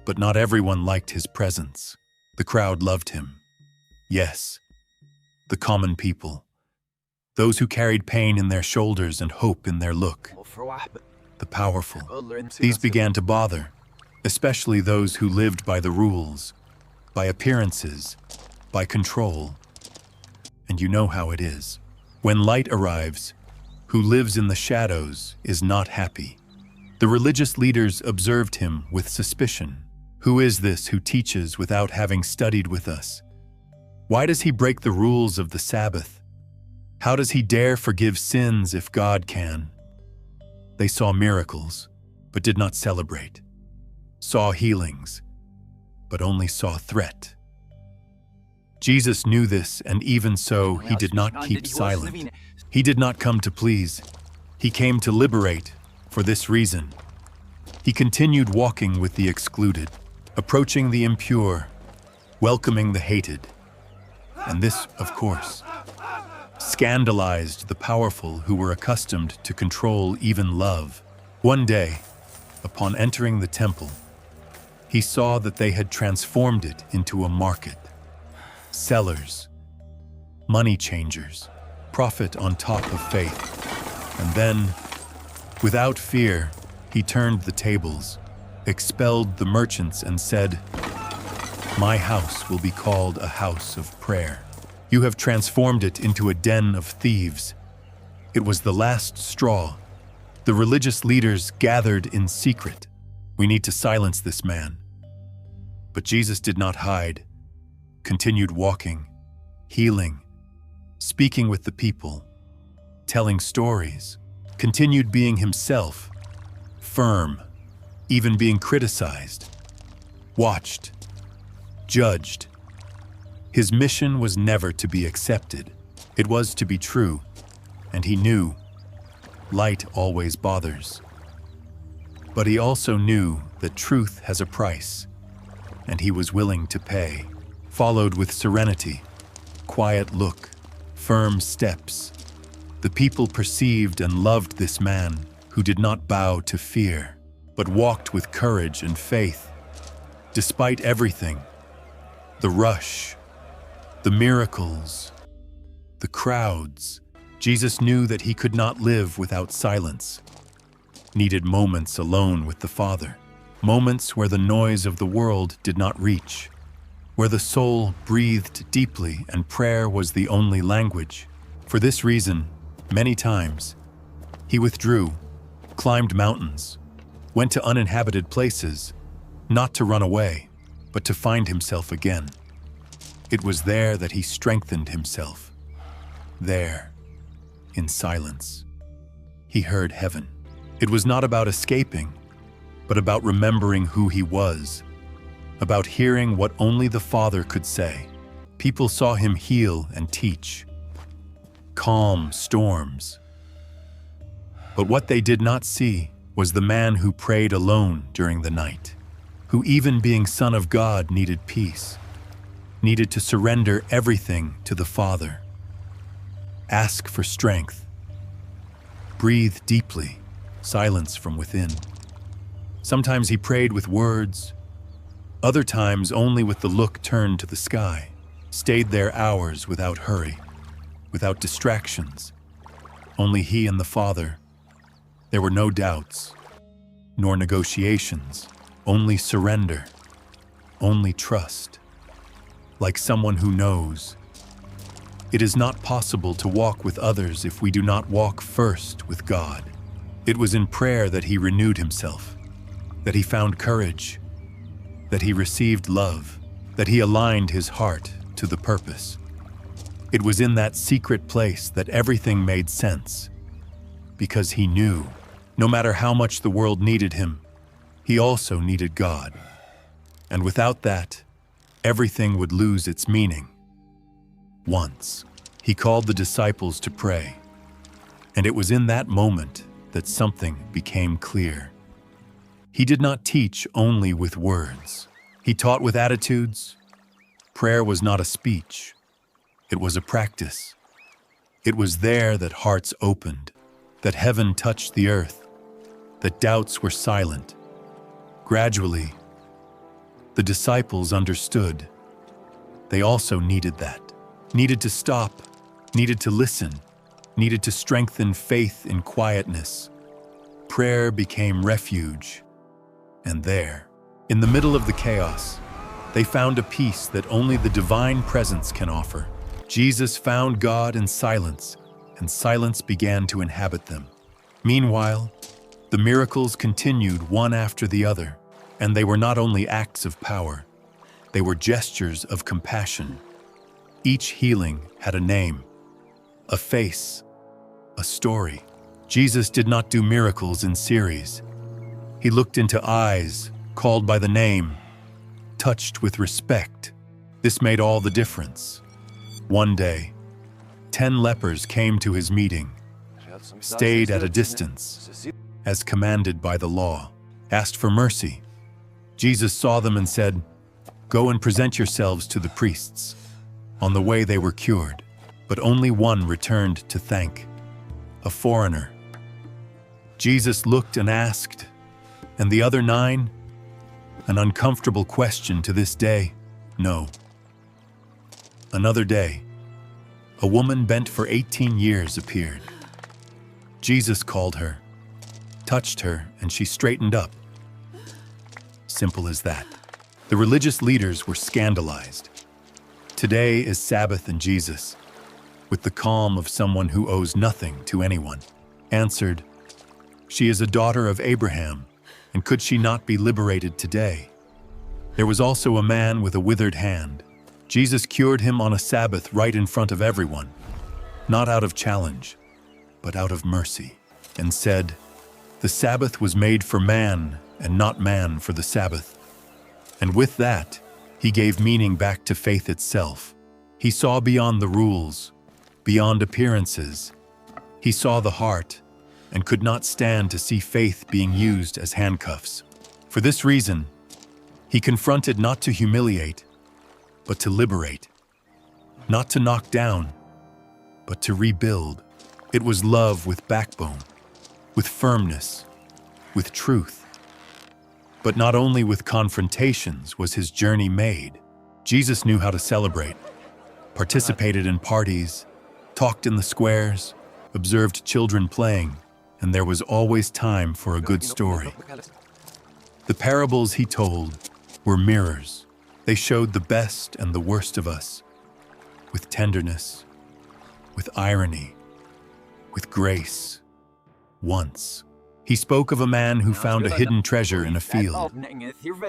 But not everyone liked his presence. The crowd loved him. Yes, the common people. Those who carried pain in their shoulders and hope in their look. The powerful. These began to bother, especially those who lived by the rules, by appearances, by control. And you know how it is. When light arrives, who lives in the shadows is not happy. The religious leaders observed him with suspicion. Who is this who teaches without having studied with us? Why does he break the rules of the Sabbath? How does he dare forgive sins if God can? They saw miracles, but did not celebrate. Saw healings, but only saw threat. Jesus knew this, and even so, he did not keep silent. He did not come to please. He came to liberate for this reason. He continued walking with the excluded, approaching the impure, welcoming the hated. And this, of course, scandalized the powerful who were accustomed to control even love. One day, upon entering the temple, he saw that they had transformed it into a market. Sellers, money changers, profit on top of faith. And then, without fear, he turned the tables, expelled the merchants, and said, "My house will be called a house of prayer. You have transformed it into a den of thieves." It was the last straw. The religious leaders gathered in secret. We need to silence this man. But Jesus did not hide, continued walking, healing, speaking with the people, telling stories, continued being himself, firm, even being criticized, watched, judged. His mission was never to be accepted. It was to be true, and he knew light always bothers. But he also knew that truth has a price, and he was willing to pay. Followed with serenity, quiet look, firm steps. The people perceived and loved this man who did not bow to fear, but walked with courage and faith. Despite everything, the rush, the miracles, the crowds, Jesus knew that he could not live without silence. Needed moments alone with the Father, moments where the noise of the world did not reach, where the soul breathed deeply and prayer was the only language. For this reason, many times, he withdrew, climbed mountains, went to uninhabited places, not to run away, but to find himself again. It was there that he strengthened himself. There, in silence, he heard heaven. It was not about escaping, but about remembering who he was, about hearing what only the Father could say. People saw him heal and teach, calm storms. But what they did not see was the man who prayed alone during the night, who even being Son of God needed peace, needed to surrender everything to the Father. Ask for strength. Breathe deeply, silence from within. Sometimes he prayed with words, other times only with the look turned to the sky, stayed there hours without hurry, without distractions. Only he and the Father. There were no doubts, nor negotiations, only surrender, only trust. Like someone who knows. It is not possible to walk with others if we do not walk first with God. It was in prayer that he renewed himself, that he found courage, that he received love, that he aligned his heart to the purpose. It was in that secret place that everything made sense, because he knew, no matter how much the world needed him, he also needed God. And without that, everything would lose its meaning. Once, he called the disciples to pray, and it was in that moment that something became clear. He did not teach only with words. He taught with attitudes. Prayer was not a speech. It was a practice. It was there that hearts opened, that heaven touched the earth, that doubts were silent. Gradually, the disciples understood. They also needed that, needed to stop, needed to listen, needed to strengthen faith in quietness. Prayer became refuge. And there, in the middle of the chaos, they found a peace that only the divine presence can offer. Jesus found God in silence, and silence began to inhabit them. Meanwhile, the miracles continued one after the other, and they were not only acts of power, they were gestures of compassion. Each healing had a name, a face, a story. Jesus did not do miracles in series. He looked into eyes, called by the name, touched with respect. This made all the difference. One day, 10 lepers came to his meeting, stayed at a distance, as commanded by the law, asked for mercy. Jesus saw them and said, "Go and present yourselves to the priests." On the way they were cured, but only one returned to thank, a foreigner. Jesus looked and asked, "And the other 9? An uncomfortable question to this day, no. Another day, a woman bent for 18 years appeared. Jesus called her, touched her, and she straightened up. Simple as that. The religious leaders were scandalized. Today is Sabbath in Jesus, with the calm of someone who owes nothing to anyone. Answered, "She is a daughter of Abraham, and could she not be liberated today?" There was also a man with a withered hand. Jesus cured him on a Sabbath right in front of everyone, not out of challenge, but out of mercy, and said, "The Sabbath was made for man, and not man for the Sabbath." And with that, he gave meaning back to faith itself. He saw beyond the rules, beyond appearances. He saw the heart, and could not stand to see faith being used as handcuffs. For this reason, he confronted not to humiliate, but to liberate. Not to knock down, but to rebuild. It was love with backbone, with firmness, with truth. But not only with confrontations was his journey made. Jesus knew how to celebrate, participated in parties, talked in the squares, observed children playing, and there was always time for a good story. The parables he told were mirrors. They showed the best and the worst of us, with tenderness, with irony, with grace. Once, he spoke of a man who found a hidden treasure in a field,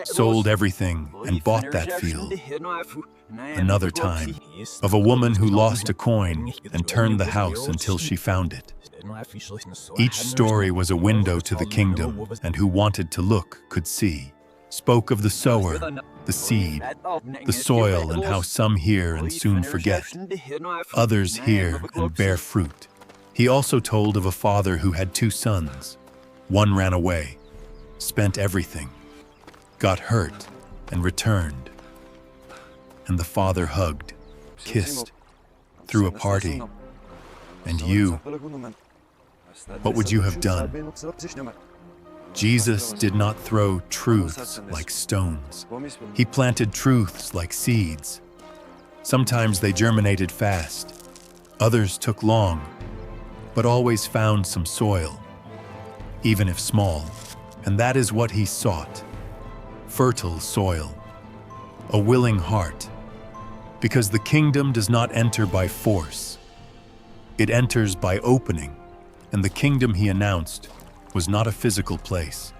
sold everything and bought that field. Another time, of a woman who lost a coin and turned the house until she found it. Each story was a window to the kingdom, and who wanted to look could see. Spoke of the sower, the seed, the soil, and how some hear and soon forget. Others hear and bear fruit. He also told of a father who had 2 sons. One ran away, spent everything, got hurt, and returned. And the father hugged, kissed, threw a party. And you, what would you have done? Jesus did not throw truths like stones. He planted truths like seeds. Sometimes they germinated fast. Others took long, but always found some soil, even if small. And that is what he sought. Fertile soil, a willing heart. Because the kingdom does not enter by force. It enters by opening. And the kingdom he announced was not a physical place.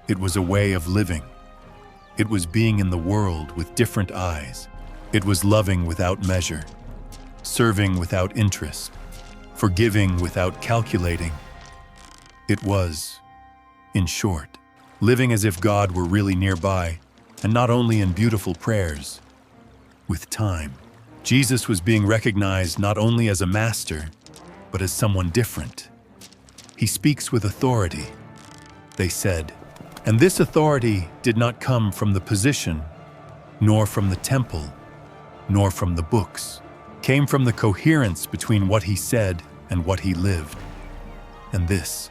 It was a way of living, It was being in the world with different eyes. It was loving without measure, serving without interest, forgiving without calculating. It was, in short, living as if God were really nearby, and not only in beautiful prayers. With time, Jesus was being recognized not only as a master, but as someone different. He speaks with authority, they said, and this authority did not come from the position, nor from the temple, nor from the books. Came from the coherence between what he said and what he lived. And this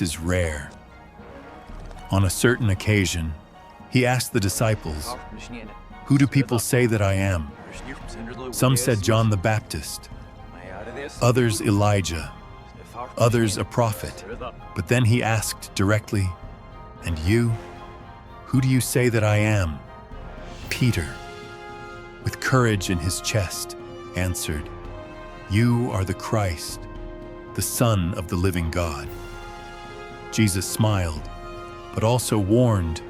is rare. On a certain occasion, he asked the disciples, "Who do people say that I am?" Some said John the Baptist, others Elijah, others a prophet. But then he asked directly, "And you? Who do you say that I am?" Peter, with courage in his chest, answered, "You are the Christ, the Son of the living God." Jesus smiled, but also warned,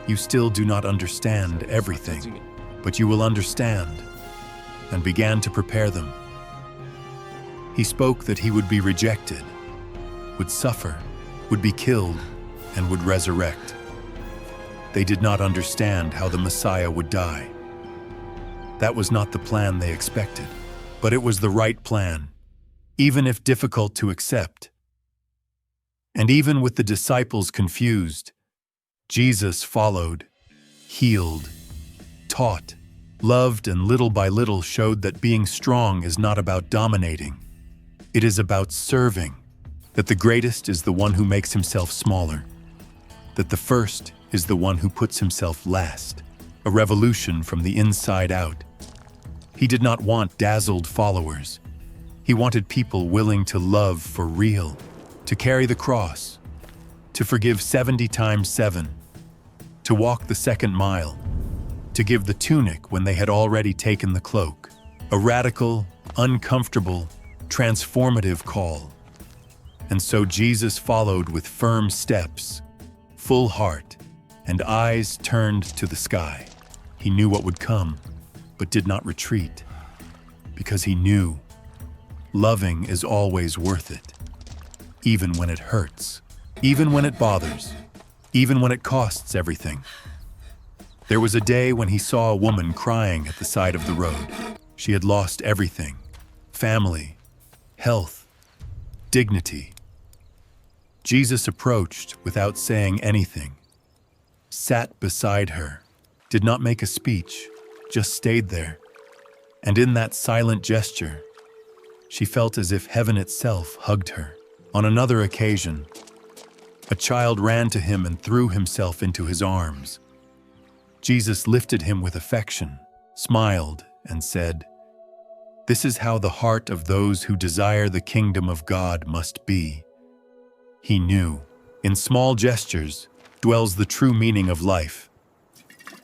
"You still do not understand everything, but you will understand," and began to prepare them. He spoke that he would be rejected, would suffer, would be killed, and would resurrect. They did not understand how the Messiah would die. That was not the plan they expected, but it was the right plan, even if difficult to accept. And even with the disciples confused, Jesus followed, healed, taught, loved, and little by little showed that being strong is not about dominating. It is about serving, that the greatest is the one who makes himself smaller, that the first is the one who puts himself last, a revolution from the inside out. He did not want dazzled followers. He wanted people willing to love for real, to carry the cross, to forgive 70 times 7, to walk the second mile, to give the tunic when they had already taken the cloak. A radical, uncomfortable, transformative call. And so Jesus followed with firm steps, full heart, and eyes turned to the sky. He knew what would come, but did not retreat, because he knew loving is always worth it, even when it hurts, even when it bothers, even when it costs everything. There was a day when he saw a woman crying at the side of the road. She had lost everything: family, health, dignity. Jesus approached without saying anything, sat beside her, did not make a speech, just stayed there. And in that silent gesture, she felt as if heaven itself hugged her. On another occasion, a child ran to him and threw himself into his arms. Jesus lifted him with affection, smiled, and said, "This is how the heart of those who desire the kingdom of God must be." He knew, in small gestures dwells the true meaning of life.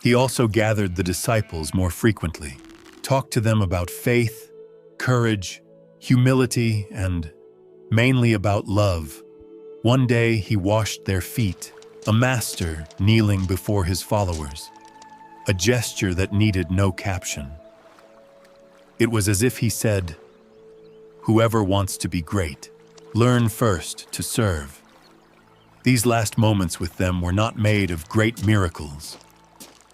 He also gathered the disciples more frequently, talked to them about faith, courage, humility, and mainly about love. One day he washed their feet, a master kneeling before his followers, a gesture that needed no caption. It was as if he said, "Whoever wants to be great, learn first to serve." These last moments with them were not made of great miracles,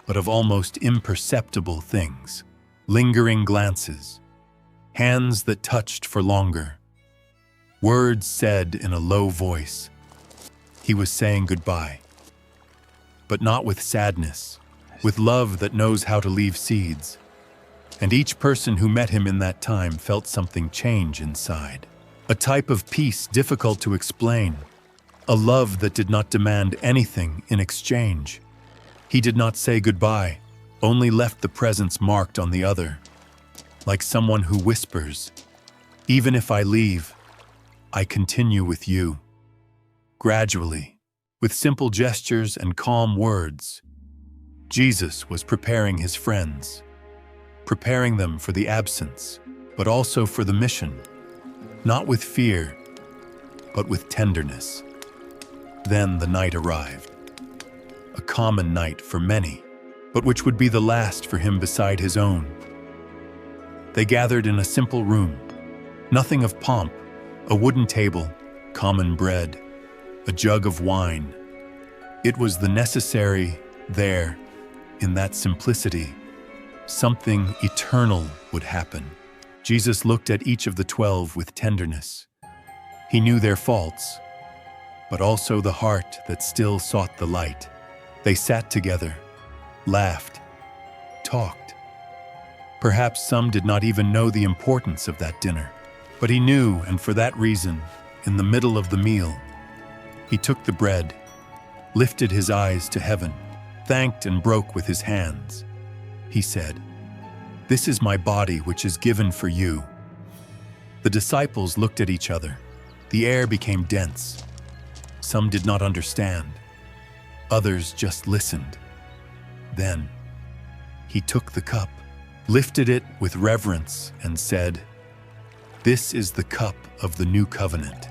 but of almost imperceptible things, lingering glances, hands that touched for longer, words said in a low voice. He was saying goodbye, but not with sadness, with love that knows how to leave seeds. And each person who met him in that time felt something change inside, a type of peace difficult to explain, a love that did not demand anything in exchange. He did not say goodbye, only left the presence marked on the other, like someone who whispers, "Even if I leave, I continue with you." Gradually, with simple gestures and calm words, Jesus was preparing his friends, preparing them for the absence, but also for the mission, not with fear, but with tenderness. Then the night arrived. A common night for many, but which would be the last for him beside his own. They gathered in a simple room, nothing of pomp, a wooden table, common bread, a jug of wine. It was the necessary there, in that simplicity. Something eternal would happen. Jesus looked at each of the 12 with tenderness. He knew their faults, but also the heart that still sought the light. They sat together, laughed, talked. Perhaps some did not even know the importance of that dinner. But he knew, and for that reason, in the middle of the meal, he took the bread, lifted his eyes to heaven, thanked and broke with his hands. He said, "This is my body which is given for you." The disciples looked at each other. The air became dense. Some did not understand. Others just listened. Then he took the cup, lifted it with reverence, and said, "This is the cup of the new covenant,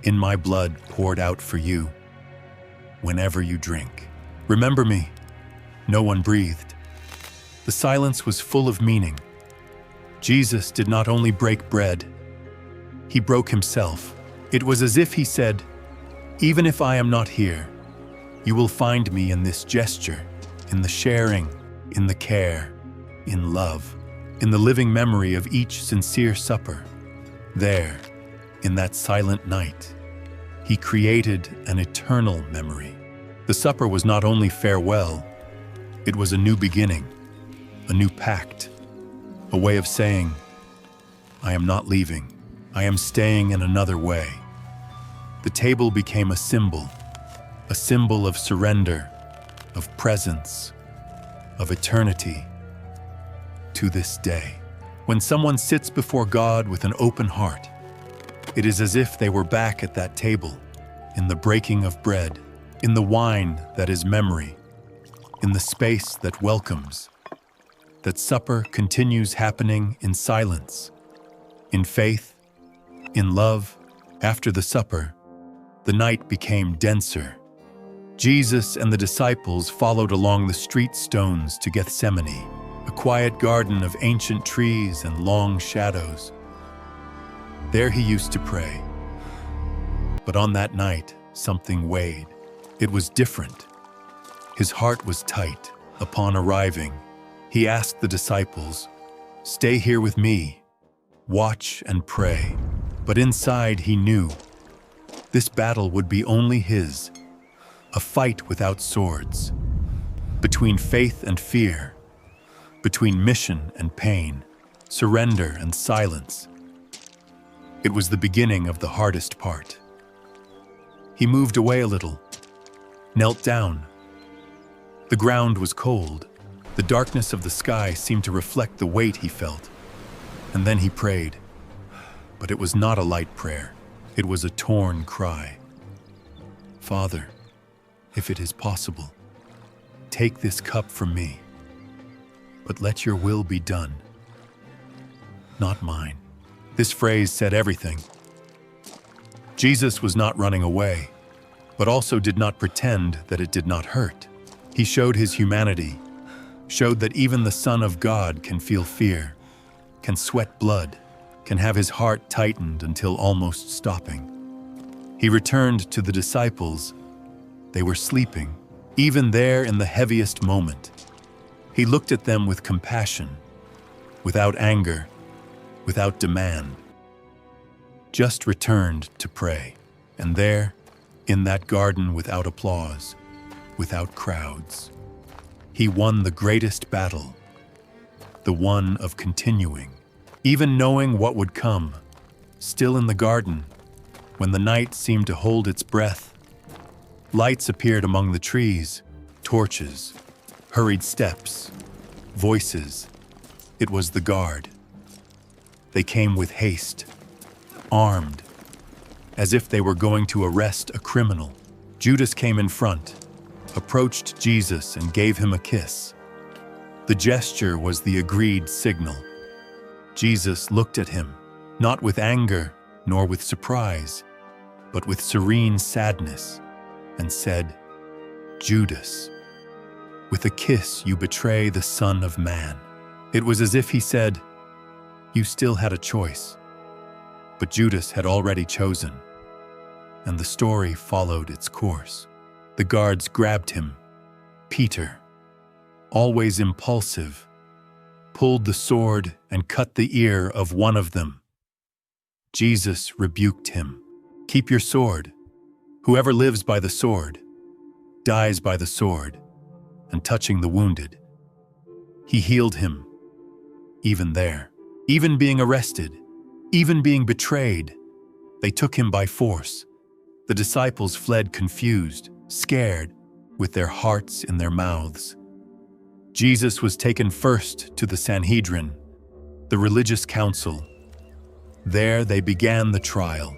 in my blood poured out for you. Whenever you drink, remember me." No one breathed. The silence was full of meaning. Jesus did not only break bread, he broke himself. It was as if he said, "Even if I am not here, you will find me in this gesture, in the sharing, in the care, in love, in the living memory of each sincere supper." There, in that silent night, he created an eternal memory. The supper was not only farewell, it was a new beginning, a new pact, a way of saying, "I am not leaving, I am staying in another way." The table became a symbol of surrender, of presence, of eternity. To this day, when someone sits before God with an open heart, it is as if they were back at that table, in the breaking of bread, in the wine that is memory, in the space that welcomes. That supper continues happening in silence, in faith, in love. After the supper, the night became denser. Jesus and the disciples followed along the street stones to Gethsemane, a quiet garden of ancient trees and long shadows. There he used to pray. But on that night, something weighed. It was different. His heart was tight. Upon arriving, he asked the disciples, "Stay here with me, watch and pray." But inside he knew this battle would be only his, a fight without swords, between faith and fear, between mission and pain, surrender and silence. It was the beginning of the hardest part. He moved away a little, knelt down. The ground was cold. The darkness of the sky seemed to reflect the weight he felt. And then he prayed. But it was not a light prayer. It was a torn cry. "Father, if it is possible, take this cup from me, but let your will be done, not mine." This phrase said everything. Jesus was not running away, but also did not pretend that it did not hurt. He showed his humanity, showed that even the Son of God can feel fear, can sweat blood, can have his heart tightened until almost stopping. He returned to the disciples. They were sleeping, even there in the heaviest moment. He looked at them with compassion, without anger, without demand. Just returned to pray. And there, in that garden without applause, without crowds, he won the greatest battle, the one of continuing. Even knowing what would come, still in the garden, when the night seemed to hold its breath, lights appeared among the trees, torches, hurried steps, voices. It was the guard. They came with haste, armed, as if they were going to arrest a criminal. Judas came in front, approached Jesus and gave him a kiss. The gesture was the agreed signal. Jesus looked at him, not with anger nor with surprise, but with serene sadness. and said, "Judas, with a kiss you betray the Son of Man." It was as if he said, "You still had a choice." But Judas had already chosen, and the story followed its course. The guards grabbed him. Peter, always impulsive, pulled the sword and cut the ear of one of them. Jesus rebuked him. "Keep your sword. Whoever lives by the sword dies by the sword." And touching the wounded, he healed him. Even there, even being arrested, even being betrayed, they took him by force. The disciples fled confused, scared, with their hearts in their mouths. Jesus was taken first to the Sanhedrin, the religious council. There they began the trial,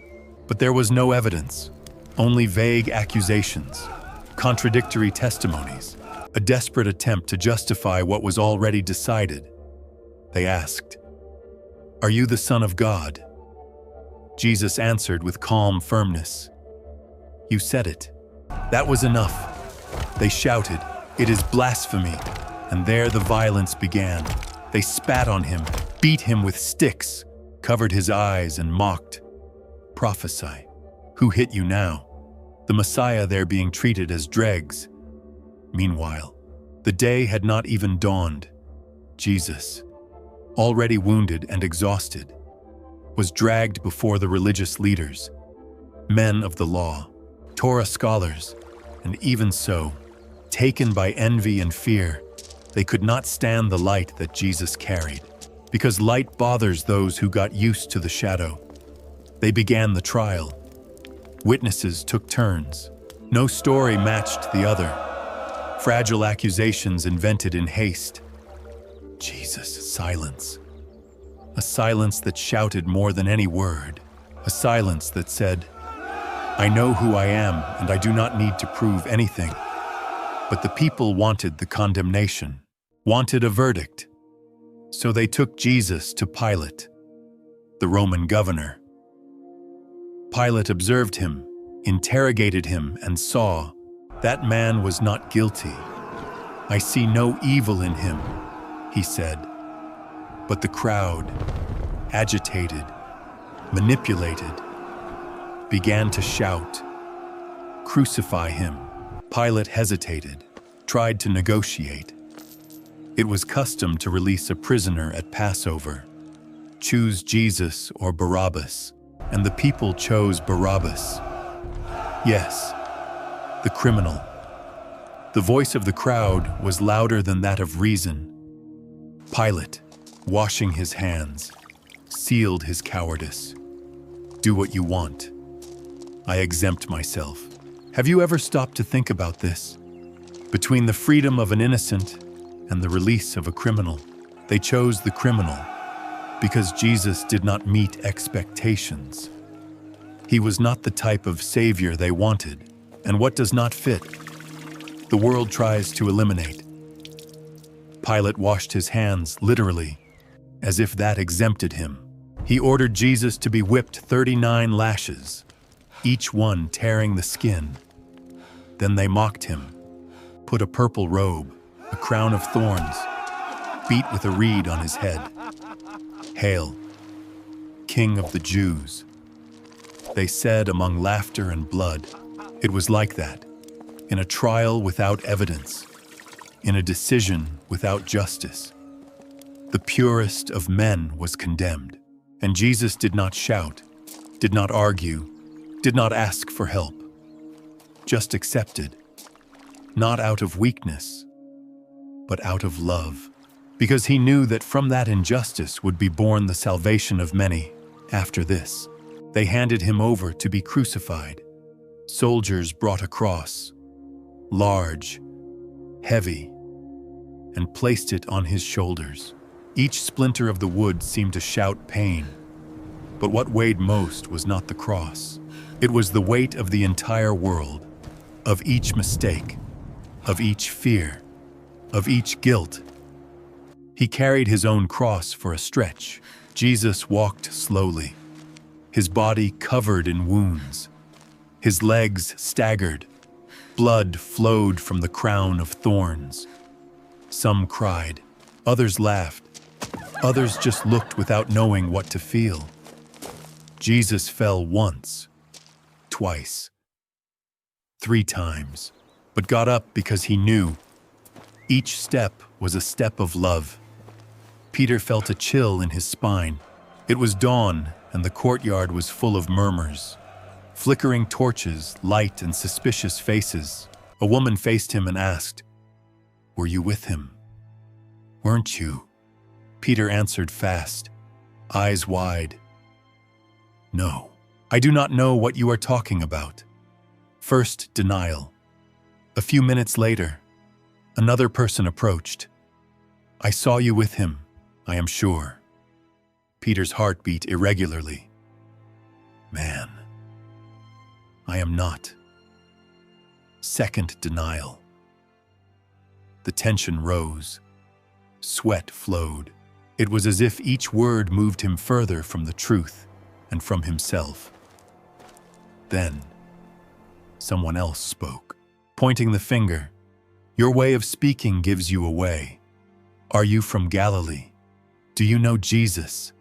but there was no evidence, only vague accusations, contradictory testimonies, a desperate attempt to justify what was already decided. They asked, "Are you the Son of God?" Jesus answered with calm firmness, "You said it." That was enough. They shouted, "It is blasphemy!" And there the violence began. They spat on him, beat him with sticks, covered his eyes and mocked. "Prophesy. Who hit you now?" The Messiah there being treated as dregs. Meanwhile, the day had not even dawned. Jesus, already wounded and exhausted, was dragged before the religious leaders, men of the law, Torah scholars, and even so, taken by envy and fear, they could not stand the light that Jesus carried, because light bothers those who got used to the shadow. They began the trial. Witnesses took turns. No story matched the other. Fragile accusations invented in haste. Jesus, silence. A silence that shouted more than any word. A silence that said, "I know who I am, and I do not need to prove anything." But the people wanted the condemnation, wanted a verdict. So they took Jesus to Pilate, the Roman governor. Pilate observed him, interrogated him, and saw, "That man was not guilty. I see no evil in him," he said. But the crowd, agitated, manipulated, began to shout, "Crucify him." Pilate hesitated, tried to negotiate. It was custom to release a prisoner at Passover. Choose Jesus or Barabbas, and the people chose Barabbas. Yes, the criminal. The voice of the crowd was louder than that of reason. Pilate, washing his hands, sealed his cowardice. "Do what you want. I exempt myself." Have you ever stopped to think about this? Between the freedom of an innocent and the release of a criminal, they chose the criminal because Jesus did not meet expectations. He was not the type of savior they wanted, and what does not fit, the world tries to eliminate. Pilate washed his hands, literally, as if that exempted him. He ordered Jesus to be whipped 39 lashes, each one tearing the skin. Then they mocked him, put a purple robe, a crown of thorns, beat with a reed on his head. "Hail, King of the Jews," they said among laughter and blood. It was like that, in a trial without evidence, in a decision without justice. The purest of men was condemned, and Jesus did not shout, did not argue, did not ask for help, just accepted, not out of weakness, but out of love, because he knew that from that injustice would be born the salvation of many. After this, they handed him over to be crucified. Soldiers brought a cross, large, heavy, and placed it on his shoulders. Each splinter of the wood seemed to shout pain, but what weighed most was not the cross. It was the weight of the entire world, of each mistake, of each fear, of each guilt. He carried his own cross for a stretch. Jesus walked slowly, his body covered in wounds, his legs staggered, Blood flowed from the crown of thorns. Some cried, others laughed, others just looked without knowing what to feel. Jesus fell once, twice, 3 times, but got up because he knew. Each step was a step of love. Peter felt a chill in his spine. It was dawn, and the courtyard was full of murmurs. Flickering torches, light, and suspicious faces. A woman faced him and asked, "Were you with him?" "Weren't you?" Peter answered fast, eyes wide. "No, I do not know what you are talking about." First, denial. A few minutes later, another person approached. "I saw you with him, I am sure." Peter's heart beat irregularly. "Man, I am not." Second denial. The tension rose. Sweat flowed. It was as if each word moved him further from the truth and from himself. Then, someone else spoke, pointing the finger. "Your way of speaking gives you away. Are you from Galilee? Do you know Jesus?"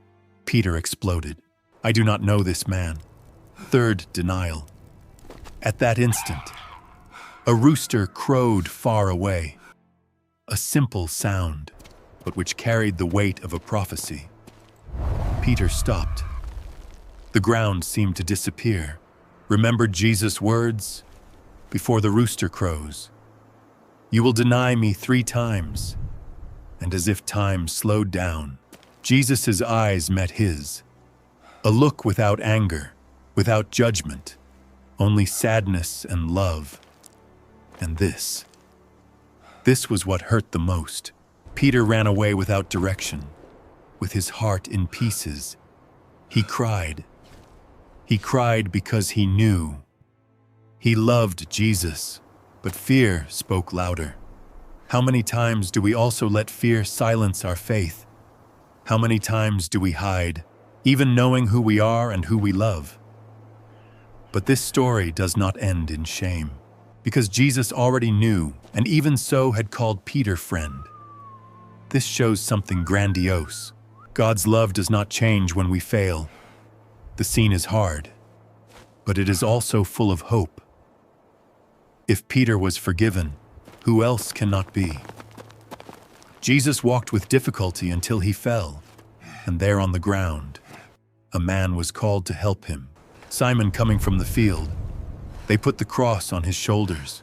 Peter exploded. "I do not know this man." Third denial. At that instant, a rooster crowed far away. A simple sound, but which carried the weight of a prophecy. Peter stopped. The ground seemed to disappear. Remembered Jesus' words before the rooster crows. "You will deny me 3 times." And as if time slowed down, Jesus' eyes met his. A look without anger, without judgment, only sadness and love. And this was what hurt the most. Peter ran away without direction, with his heart in pieces. He cried. He cried because he knew. He loved Jesus, but fear spoke louder. How many times do we also let fear silence our faith? How many times do we hide, even knowing who we are and who we love? But this story does not end in shame, because Jesus already knew, and even so had called Peter friend. This shows something grandiose. God's love does not change when we fail. The scene is hard, but it is also full of hope. If Peter was forgiven, who else cannot be? Jesus walked with difficulty until he fell, and there on the ground, a man was called to help him. Simon coming from the field. They put the cross on his shoulders.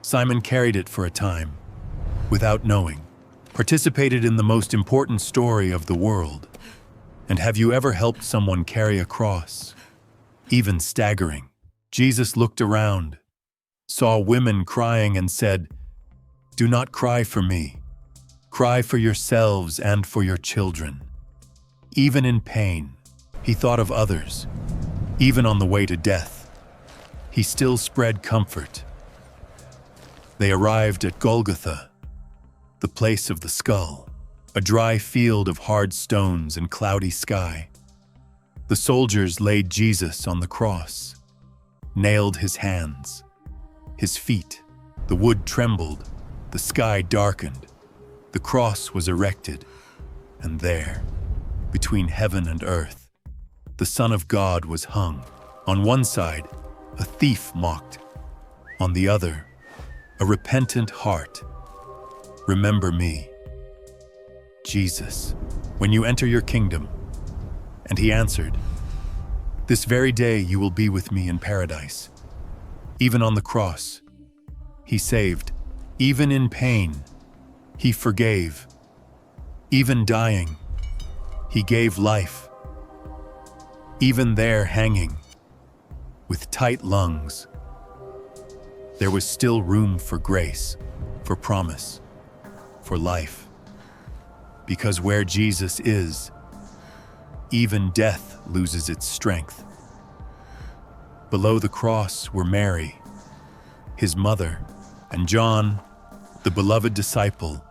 Simon carried it for a time, without knowing, participated in the most important story of the world. And have you ever helped someone carry a cross? Even staggering. Jesus looked around, saw women crying and said, "Do not cry for me. Cry for yourselves and for your children." Even in pain, he thought of others. Even on the way to death, he still spread comfort. They arrived at Golgotha, the place of the skull, a dry field of hard stones and cloudy sky. The soldiers laid Jesus on the cross, nailed his hands, his feet. The wood trembled, the sky darkened. The cross was erected, and there, between heaven and earth, the Son of God was hung. On one side, a thief mocked. On the other, a repentant heart. "Remember me, Jesus, when you enter your kingdom." And he answered, "This very day you will be with me in paradise." Even on the cross, he saved. Even in pain, he forgave. Even dying, he gave life. Even there hanging, with tight lungs, there was still room for grace, for promise, for life. Because where Jesus is, even death loses its strength. Below the cross were Mary, his mother, and John, the beloved disciple.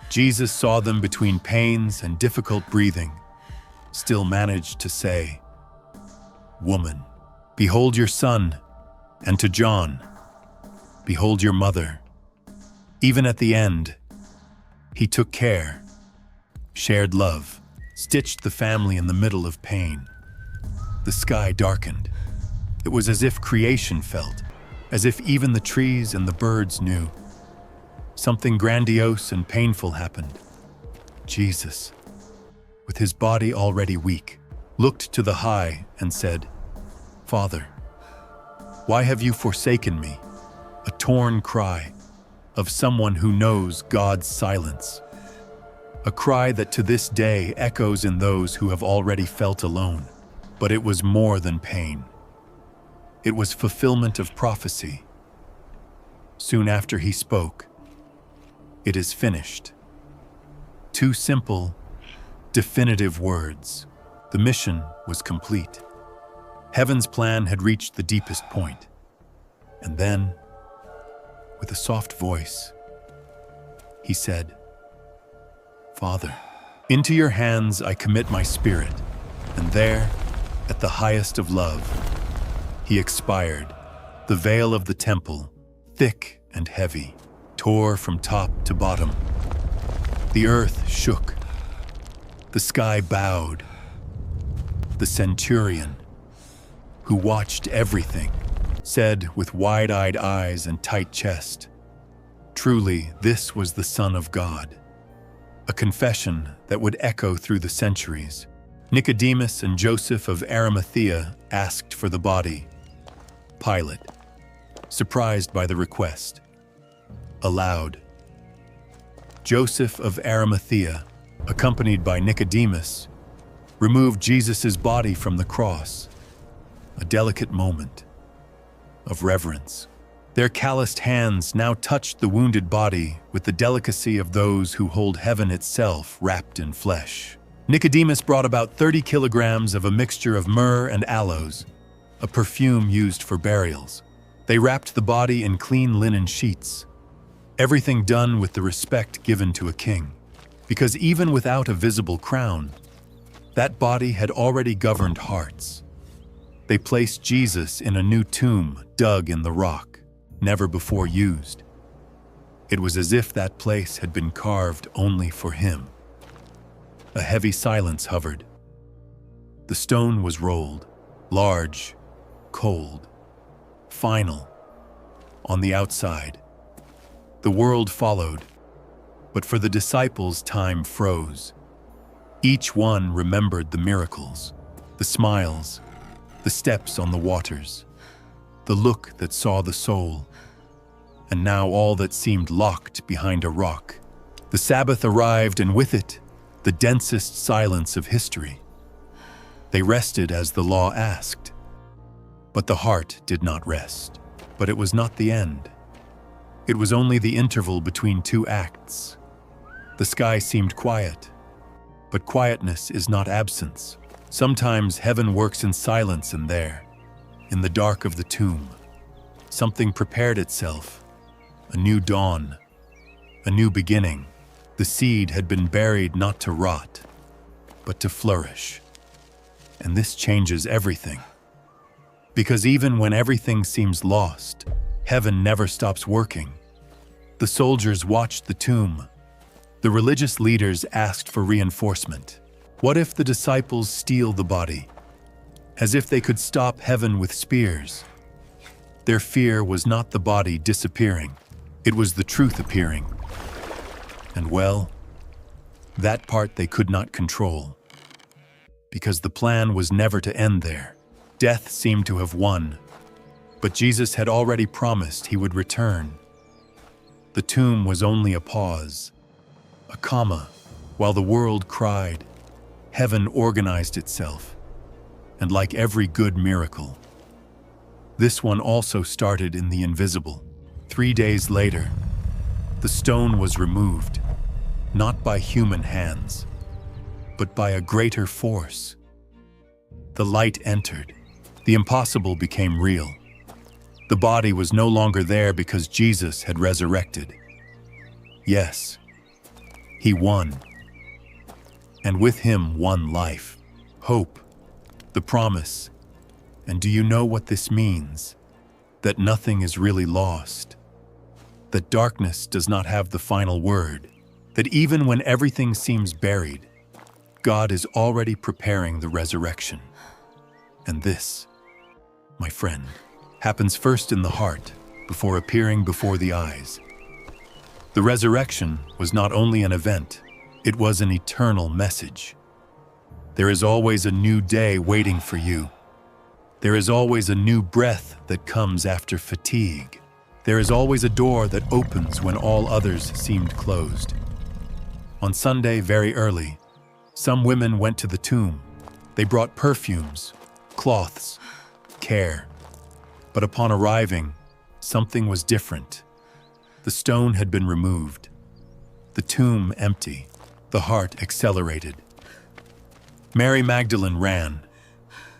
Jesus saw them between pains and difficult breathing, still managed to say, "Woman, behold your son," and to John, Behold your mother. Even at the end, he took care, shared love, stitched the family in the middle of pain. The sky darkened. It was as if creation felt, as if even the trees and the birds knew. Something grandiose and painful happened. Jesus, with his body already weak, looked to the high and said, "Father, why have you forsaken me?" A torn cry of someone who knows God's silence. A cry that to this day echoes in those who have already felt alone. But it was more than pain. It was fulfillment of prophecy. Soon after he spoke, "It is finished." Two simple, definitive words. The mission was complete. Heaven's plan had reached the deepest point. And then, with a soft voice, he said, "Father, into your hands I commit my spirit." And there, at the highest of love, he expired. The veil of the temple, thick and heavy, tore from top to bottom. The earth shook. The sky bowed. The centurion, who watched everything, said with wide-eyed eyes and tight chest, "Truly, this was the Son of God." A confession that would echo through the centuries. Nicodemus and Joseph of Arimathea asked for the body. Pilate, surprised by the request, allowed. Joseph of Arimathea, accompanied by Nicodemus, removed Jesus' body from the cross. A delicate moment of reverence. Their calloused hands now touched the wounded body with the delicacy of those who hold heaven itself wrapped in flesh. Nicodemus brought about 30 kilograms of a mixture of myrrh and aloes, a perfume used for burials. They wrapped the body in clean linen sheets, everything done with the respect given to a king. Because even without a visible crown, that body had already governed hearts. They placed Jesus in a new tomb dug in the rock, never before used. It was as if that place had been carved only for him. A heavy silence hovered. The stone was rolled, large, cold, final, on the outside. The world followed, but for the disciples time froze. Each one remembered the miracles, the smiles, the steps on the waters, the look that saw the soul, and now all that seemed locked behind a rock. The Sabbath arrived, and with it, the densest silence of history. They rested as the law asked. But the heart did not rest. But it was not the end. It was only the interval between two acts. The sky seemed quiet, but quietness is not absence. Sometimes heaven works in silence, and there, in the dark of the tomb, something prepared itself, a new dawn, a new beginning. The seed had been buried not to rot, but to flourish. And this changes everything. Because even when everything seems lost, heaven never stops working. The soldiers watched the tomb. The religious leaders asked for reinforcement. What if the disciples steal the body? As if they could stop heaven with spears. Their fear was not the body disappearing. It was the truth appearing. And well, that part they could not control. Because the plan was never to end there. Death seemed to have won, but Jesus had already promised he would return. The tomb was only a pause, a comma, while the world cried. Heaven organized itself, and like every good miracle, this one also started in the invisible. 3 days later, the stone was removed, not by human hands, but by a greater force. The light entered. The impossible became real. The body was no longer there because Jesus had resurrected. Yes, he won. And with him won life, hope, the promise. And do you know what this means? That nothing is really lost. that darkness does not have the final word, that even when everything seems buried, God is already preparing the resurrection. And this, my friend, happens first in the heart before appearing before the eyes. The resurrection was not only an event, it was an eternal message. There is always a new day waiting for you. There is always a new breath that comes after fatigue. There is always a door that opens when all others seemed closed. On Sunday, very early, some women went to the tomb. They brought perfumes, cloths, care. But upon arriving, something was different. The stone had been removed, the tomb empty, the heart accelerated. Mary Magdalene ran,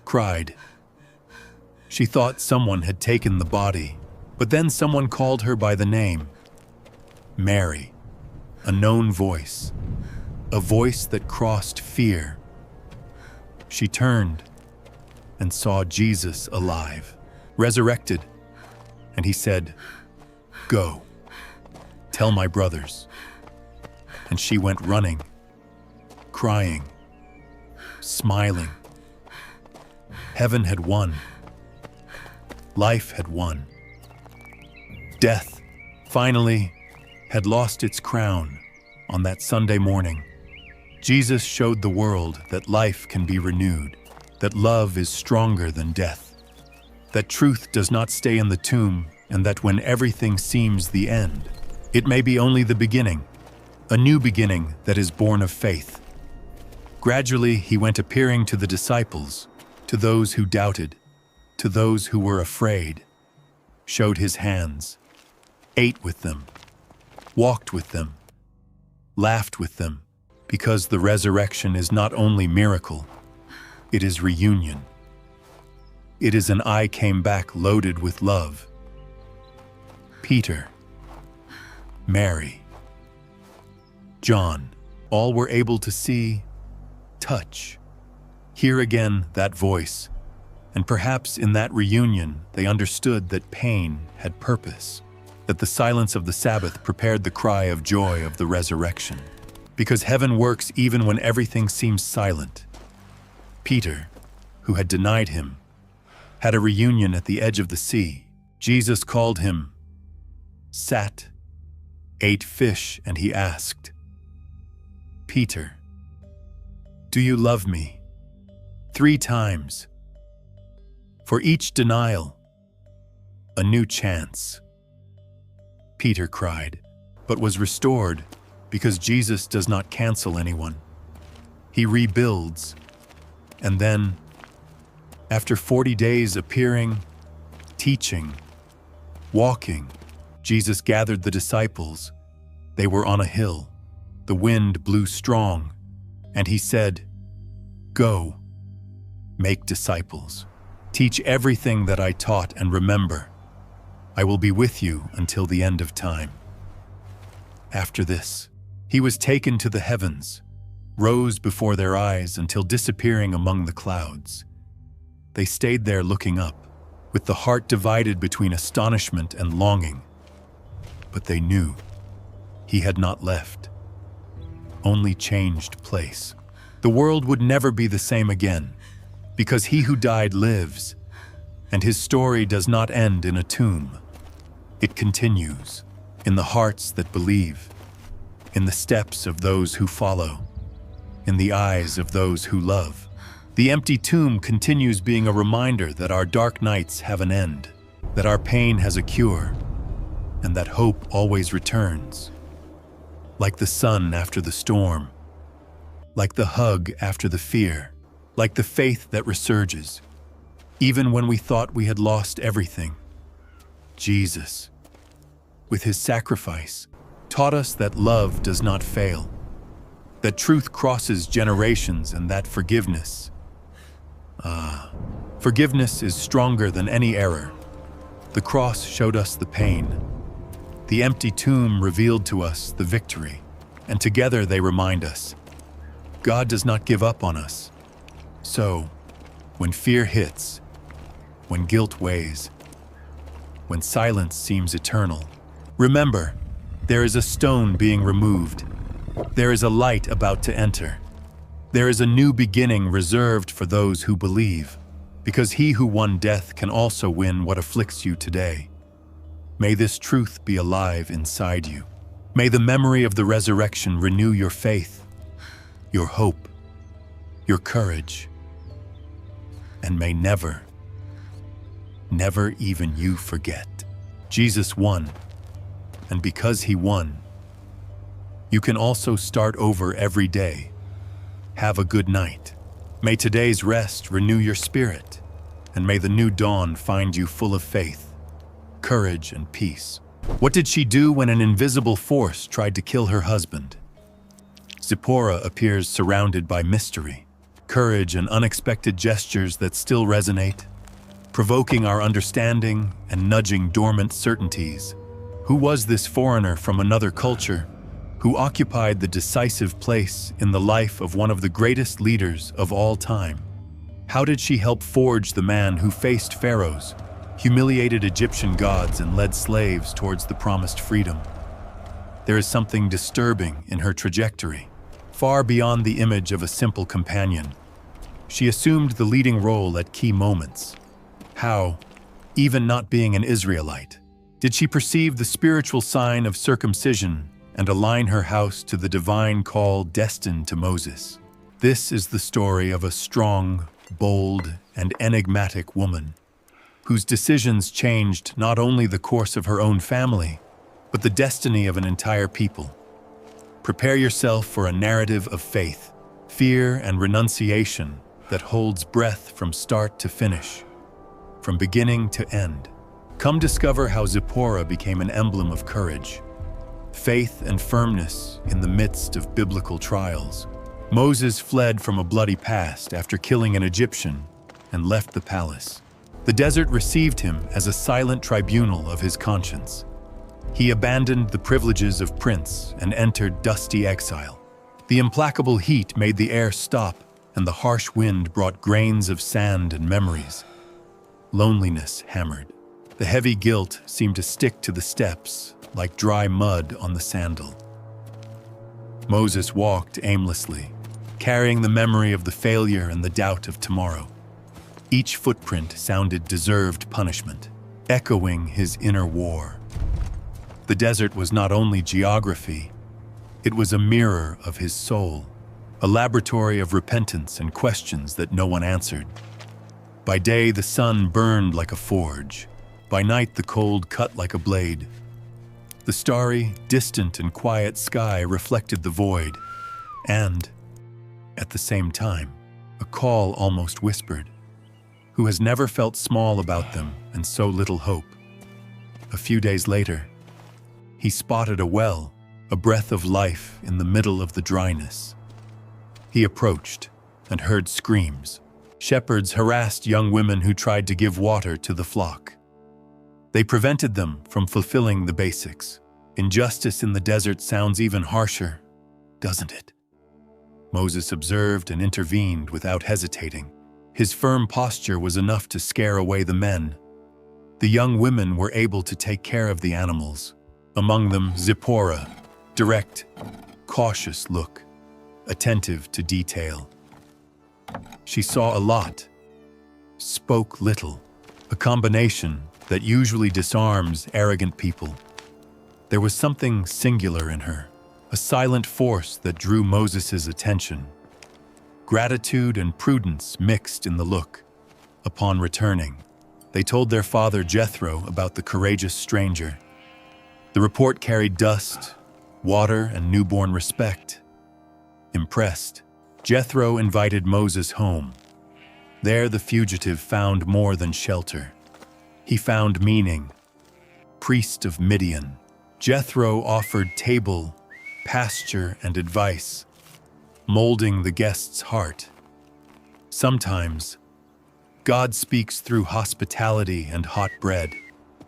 cried. She thought someone had taken the body, but then someone called her by the name. Mary, a known voice, a voice that crossed fear. She turned and saw Jesus alive, resurrected, and he said, "Go, tell my brothers." And she went running, crying, smiling. Heaven had won. Life had won. Death, finally, had lost its crown on that Sunday morning. Jesus showed the world that life can be renewed, that love is stronger than death, that truth does not stay in the tomb, and that when everything seems the end, it may be only the beginning, a new beginning that is born of faith. Gradually, he went appearing to the disciples, to those who doubted, to those who were afraid, showed his hands, ate with them, walked with them, laughed with them, because the resurrection is not only miracle, it is reunion. It is an I came back loaded with love. Peter, Mary, John, all were able to see, touch, hear again that voice, and perhaps in that reunion they understood that pain had purpose, that the silence of the Sabbath prepared the cry of joy of the resurrection. Because heaven works even when everything seems silent. Peter, who had denied him, had a reunion at the edge of the sea. Jesus called him, sat, ate fish, and he asked, "Peter, do you love me?" 3 times. For each denial, a new chance. Peter cried, but was restored because Jesus does not cancel anyone. He rebuilds, and then, after 40 days appearing, teaching, walking, Jesus gathered the disciples. They were on a hill. The wind blew strong, and he said, "Go, make disciples. Teach everything that I taught, and remember, I will be with you until the end of time." After this, he was taken to the heavens, rose before their eyes until disappearing among the clouds. They stayed there looking up, with the heart divided between astonishment and longing. But they knew he had not left, only changed place. The world would never be the same again, because he who died lives, and his story does not end in a tomb. It continues in the hearts that believe, in the steps of those who follow, in the eyes of those who love. The empty tomb continues being a reminder that our dark nights have an end, that our pain has a cure, and that hope always returns. Like the sun after the storm, like the hug after the fear, like the faith that resurges, even when we thought we had lost everything. Jesus, with his sacrifice, taught us that love does not fail, that truth crosses generations, and that forgiveness is stronger than any error. The cross showed us the pain. The empty tomb revealed to us the victory, and together they remind us, God does not give up on us. So, when fear hits, when guilt weighs, when silence seems eternal, Remember, there is a stone being removed. There is a light about to enter. There is a new beginning reserved for those who believe, because he who won death can also win what afflicts you today. May this truth be alive inside you. May the memory of the resurrection renew your faith, your hope, your courage, and may never even you forget. Jesus won, and because he won, you can also start over every day. Have a good night. May today's rest renew your spirit, and may the new dawn find you full of faith, courage, and peace. What did she do when an invisible force tried to kill her husband? Zipporah appears surrounded by mystery, courage, and unexpected gestures that still resonate, provoking our understanding and nudging dormant certainties. Who was this foreigner from another culture who occupied the decisive place in the life of one of the greatest leaders of all time? How did she help forge the man who faced pharaohs, humiliated Egyptian gods, and led slaves towards the promised freedom? There is something disturbing in her trajectory, far beyond the image of a simple companion. She assumed the leading role at key moments. How, even not being an Israelite, did she perceive the spiritual sign of circumcision and align her house to the divine call destined to Moses? This is the story of a strong, bold, and enigmatic woman whose decisions changed not only the course of her own family, but the destiny of an entire people. Prepare yourself for a narrative of faith, fear, and renunciation that holds breath from start to finish, from beginning to end. Come discover how Zipporah became an emblem of courage, faith, and firmness in the midst of biblical trials. Moses fled from a bloody past after killing an Egyptian and left the palace. The desert received him as a silent tribunal of his conscience. He abandoned the privileges of prince and entered dusty exile. The implacable heat made the air stop, and the harsh wind brought grains of sand and memories. Loneliness hammered. The heavy guilt seemed to stick to the steps like dry mud on the sandal. Moses walked aimlessly, carrying the memory of the failure and the doubt of tomorrow. Each footprint sounded deserved punishment, echoing his inner war. The desert was not only geography, it was a mirror of his soul, a laboratory of repentance and questions that no one answered. By day, the sun burned like a forge. By night, the cold cut like a blade. The starry, distant, and quiet sky reflected the void, and, at the same time, a call almost whispered. Who has never felt small about them and so little hope? A few days later, he spotted a well, a breath of life in the middle of the dryness. He approached and heard screams. Shepherds harassed young women who tried to give water to the flock. They prevented them from fulfilling the basics. Injustice in the desert sounds even harsher, doesn't it? Moses observed and intervened without hesitating. His firm posture was enough to scare away the men. The young women were able to take care of the animals. Among them, Zipporah, direct, cautious look, attentive to detail. She saw a lot, spoke little, a combination that usually disarms arrogant people. There was something singular in her, a silent force that drew Moses' attention. Gratitude and prudence mixed in the look. Upon returning, they told their father Jethro about the courageous stranger. The report carried dust, water, and newborn respect. Impressed, Jethro invited Moses home. There the fugitive found more than shelter. He found meaning. Priest of Midian, Jethro offered table, pasture, and advice, molding the guest's heart. Sometimes, God speaks through hospitality and hot bread.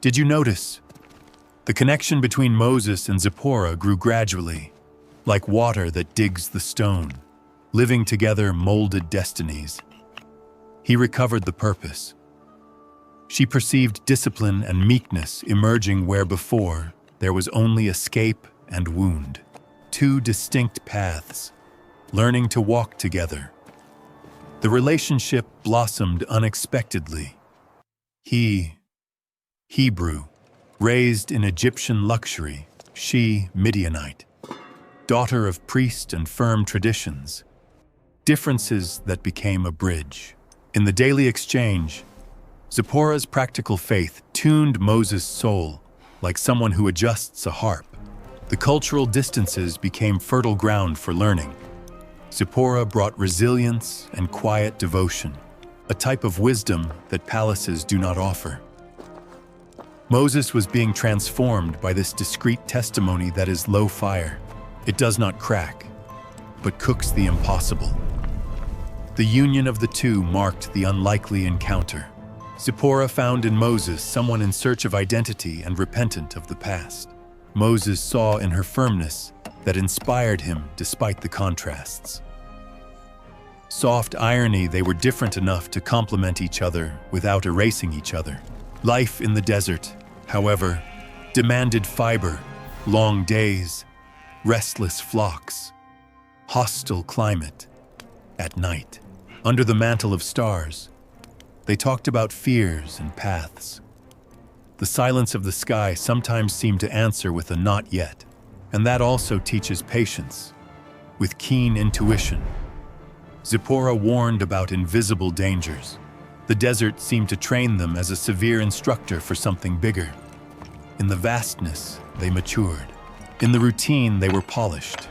Did you notice? The connection between Moses and Zipporah grew gradually, like water that digs the stone. Living together molded destinies. He recovered the purpose. She perceived discipline and meekness emerging where before there was only escape and wound. Two distinct paths, learning to walk together. The relationship blossomed unexpectedly. He, Hebrew, raised in Egyptian luxury, she, Midianite, daughter of priest and firm traditions. Differences that became a bridge. In the daily exchange, Zipporah's practical faith tuned Moses' soul like someone who adjusts a harp. The cultural distances became fertile ground for learning. Zipporah brought resilience and quiet devotion, a type of wisdom that palaces do not offer. Moses was being transformed by this discreet testimony that is low fire. It does not crack, but cooks the impossible. The union of the two marked the unlikely encounter. Zipporah found in Moses someone in search of identity and repentant of the past. Moses saw in her firmness that inspired him despite the contrasts. Soft irony, they were different enough to complement each other without erasing each other. Life in the desert, however, demanded fiber, long days, restless flocks, hostile climate. At night, under the mantle of stars, they talked about fears and paths. The silence of the sky sometimes seemed to answer with a not yet, and that also teaches patience, with keen intuition. Zipporah warned about invisible dangers. The desert seemed to train them as a severe instructor for something bigger. In the vastness, they matured. In the routine, they were polished.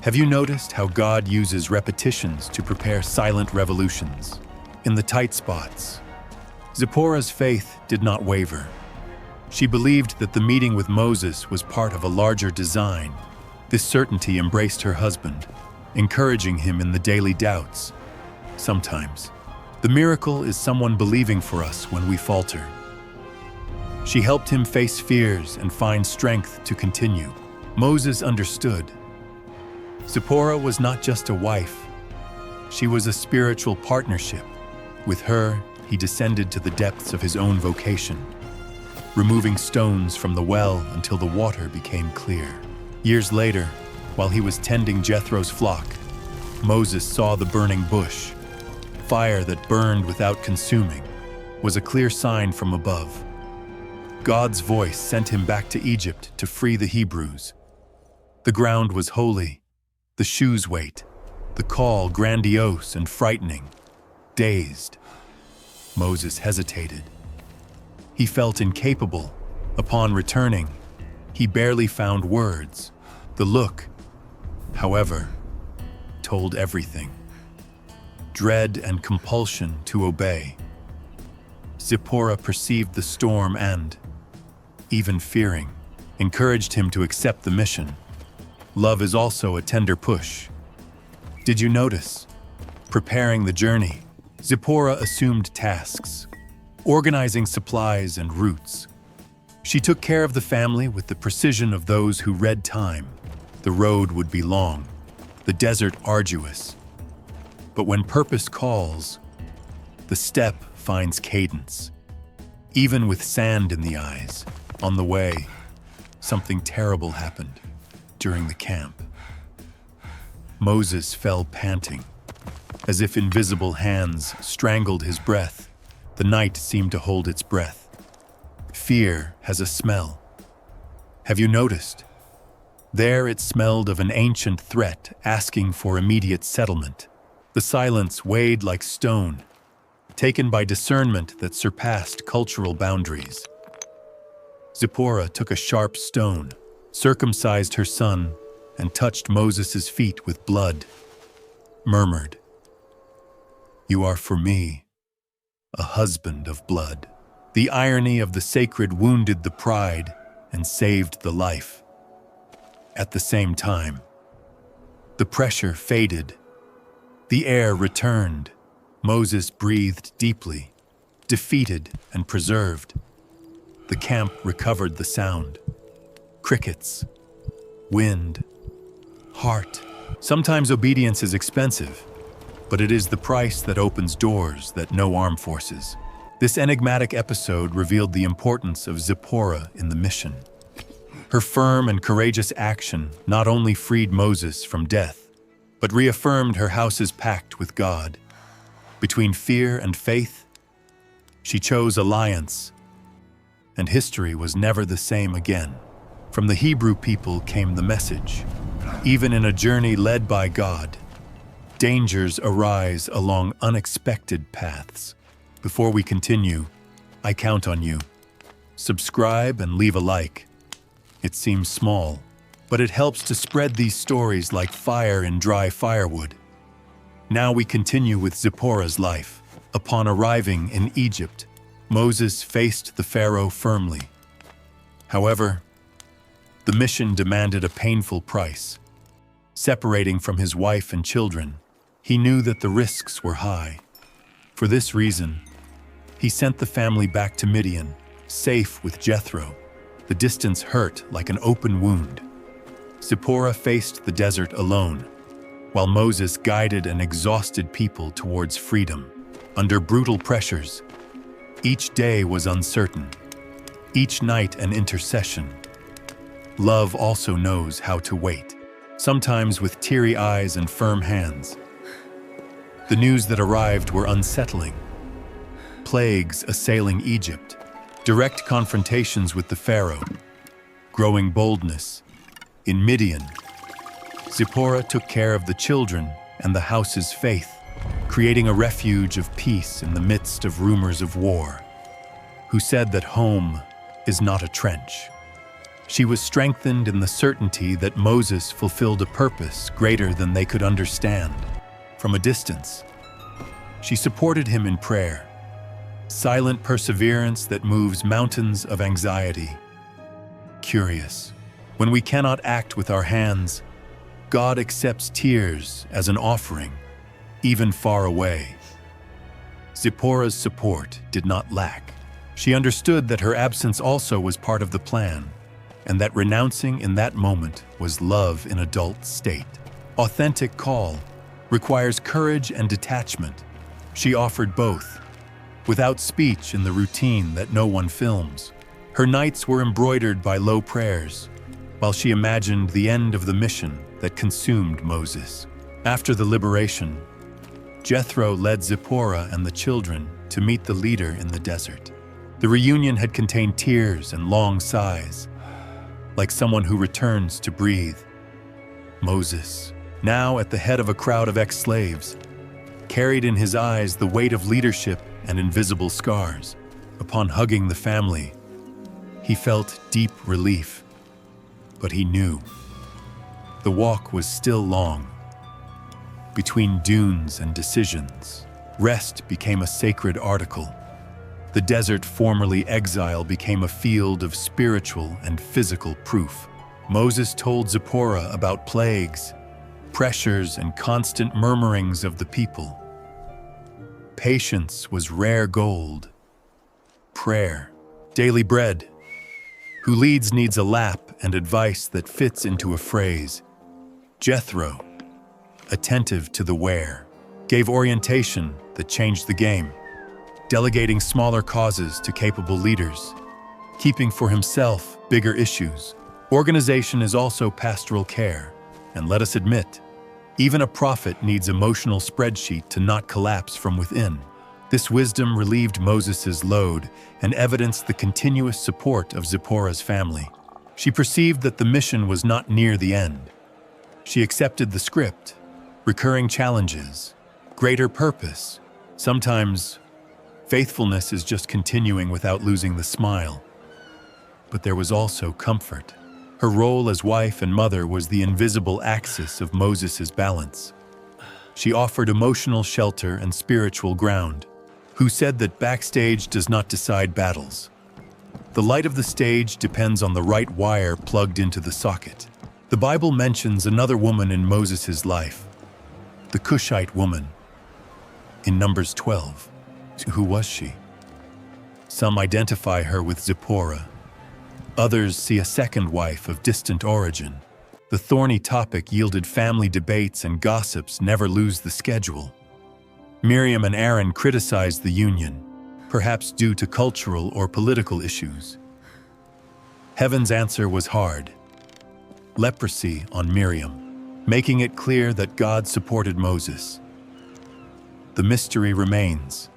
Have you noticed how God uses repetitions to prepare silent revolutions? In the tight spots, Zipporah's faith did not waver. She believed that the meeting with Moses was part of a larger design. This certainty embraced her husband, encouraging him in the daily doubts. Sometimes, the miracle is someone believing for us when we falter. She helped him face fears and find strength to continue. Moses understood. Zipporah was not just a wife. She was a spiritual partnership. With her, he descended to the depths of his own vocation, removing stones from the well until the water became clear. Years later, while he was tending Jethro's flock, Moses saw the burning bush. Fire that burned without consuming was a clear sign from above. God's voice sent him back to Egypt to free the Hebrews. The ground was holy, the shoes weight, the call grandiose and frightening. Dazed, Moses hesitated. He felt incapable. Upon returning, he barely found words. The look, however, told everything. Dread and compulsion to obey. Zipporah perceived the storm and, even fearing, encouraged him to accept the mission. Love is also a tender push. Did you notice? Preparing the journey, Zipporah assumed tasks, organizing supplies and routes. She took care of the family with the precision of those who read time. The road would be long, the desert arduous. But when purpose calls, the step finds cadence. Even with sand in the eyes, on the way, something terrible happened during the camp. Moses fell panting, as if invisible hands strangled his breath. The night seemed to hold its breath. Fear has a smell. Have you noticed? There it smelled of an ancient threat asking for immediate settlement. The silence weighed like stone, taken by discernment that surpassed cultural boundaries. Zipporah took a sharp stone, circumcised her son, and touched Moses' feet with blood, murmured, "You are for me, a husband of blood." The irony of the sacred wounded the pride and saved the life. At the same time, the pressure faded. The air returned. Moses breathed deeply, defeated and preserved. The camp recovered the sound. Crickets, wind, heart. Sometimes obedience is expensive, but it is the price that opens doors that no armed forces. This enigmatic episode revealed the importance of Zipporah in the mission. Her firm and courageous action not only freed Moses from death, but reaffirmed her house's pact with God. Between fear and faith, she chose alliance, and history was never the same again. From the Hebrew people came the message: even in a journey led by God, dangers arise along unexpected paths. Before we continue, I count on you. Subscribe and leave a like. It seems small, but it helps to spread these stories like fire in dry firewood. Now we continue with Zipporah's life. Upon arriving in Egypt, Moses faced the Pharaoh firmly. However, the mission demanded a painful price. Separating from his wife and children, he knew that the risks were high. For this reason, he sent the family back to Midian, safe with Jethro. The distance hurt like an open wound. Zipporah faced the desert alone, while Moses guided an exhausted people towards freedom. Under brutal pressures, each day was uncertain, each night an intercession. Love also knows how to wait, sometimes with teary eyes and firm hands. The news that arrived were unsettling. Plagues assailing Egypt, direct confrontations with the Pharaoh, growing boldness. In Midian, Zipporah took care of the children and the house's faith, creating a refuge of peace in the midst of rumors of war. Who said that home is not a trench? She was strengthened in the certainty that Moses fulfilled a purpose greater than they could understand. From a distance, she supported him in prayer, silent perseverance that moves mountains of anxiety. Curious, when we cannot act with our hands, God accepts tears as an offering, even far away. Zipporah's support did not lack. She understood that her absence also was part of the plan, and that renouncing in that moment was love in adult state. Authentic call requires courage and detachment. She offered both, without speech in the routine that no one films. Her nights were embroidered by low prayers, while she imagined the end of the mission that consumed Moses. After the liberation, Jethro led Zipporah and the children to meet the leader in the desert. The reunion had contained tears and long sighs, like someone who returns to breathe. Moses, now at the head of a crowd of ex-slaves, carried in his eyes the weight of leadership and invisible scars. Upon hugging the family, he felt deep relief, but he knew the walk was still long. Between dunes and decisions, rest became a sacred article. The desert, formerly exile, became a field of spiritual and physical proof. Moses told Zipporah about plagues, pressures, and constant murmurings of the people. Patience was rare gold. Prayer, daily bread. Who leads needs a lap and advice that fits into a phrase. Jethro, attentive to the where, gave orientation that changed the game, delegating smaller causes to capable leaders, keeping for himself bigger issues. Organization is also pastoral care, and let us admit, even a prophet needs emotional spreadsheet to not collapse from within. This wisdom relieved Moses' load and evidenced the continuous support of Zipporah's family. She perceived that the mission was not near the end. She accepted the script, recurring challenges, greater purpose. Sometimes, faithfulness is just continuing without losing the smile. But there was also comfort. Her role as wife and mother was the invisible axis of Moses' balance. She offered emotional shelter and spiritual ground. Who said that backstage does not decide battles? The light of the stage depends on the right wire plugged into the socket. The Bible mentions another woman in Moses' life, the Cushite woman, in Numbers 12. Who was she? Some identify her with Zipporah. Others see a second wife of distant origin. The thorny topic yielded family debates, and gossips never lose the schedule. Miriam and Aaron criticized the union, perhaps due to cultural or political issues. Heaven's answer was hard: leprosy on Miriam, making it clear that God supported Moses. The mystery remains,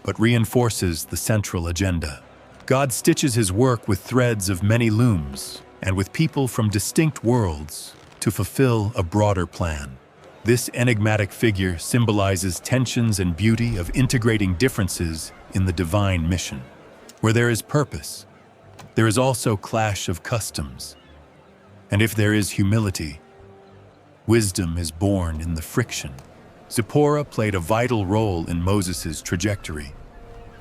but reinforces the central agenda. God stitches his work with threads of many looms and with people from distinct worlds to fulfill a broader plan. This enigmatic figure symbolizes tensions and beauty of integrating differences in the divine mission. Where there is purpose, there is also clash of customs. And if there is humility, wisdom is born in the friction. Zipporah played a vital role in Moses' trajectory,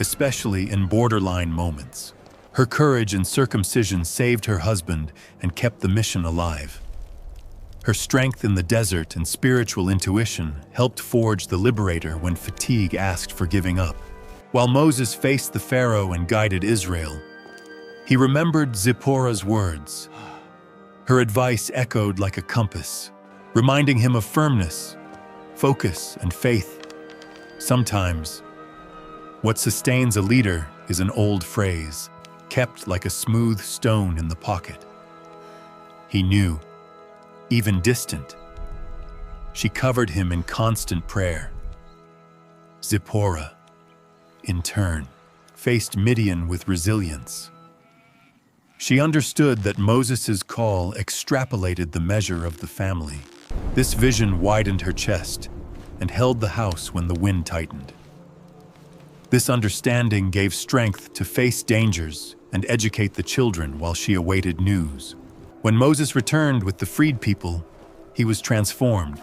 especially in borderline moments. Her courage and circumcision saved her husband and kept the mission alive. Her strength in the desert and spiritual intuition helped forge the liberator when fatigue asked for giving up. While Moses faced the Pharaoh and guided Israel, he remembered Zipporah's words. Her advice echoed like a compass, reminding him of firmness, focus, and faith. Sometimes, what sustains a leader is an old phrase, kept like a smooth stone in the pocket. He knew, even distant, she covered him in constant prayer. Zipporah, in turn, faced Midian with resilience. She understood that Moses' call extrapolated the measure of the family. This vision widened her chest and held the house when the wind tightened. This understanding gave strength to face dangers and educate the children while she awaited news. When Moses returned with the freed people, he was transformed.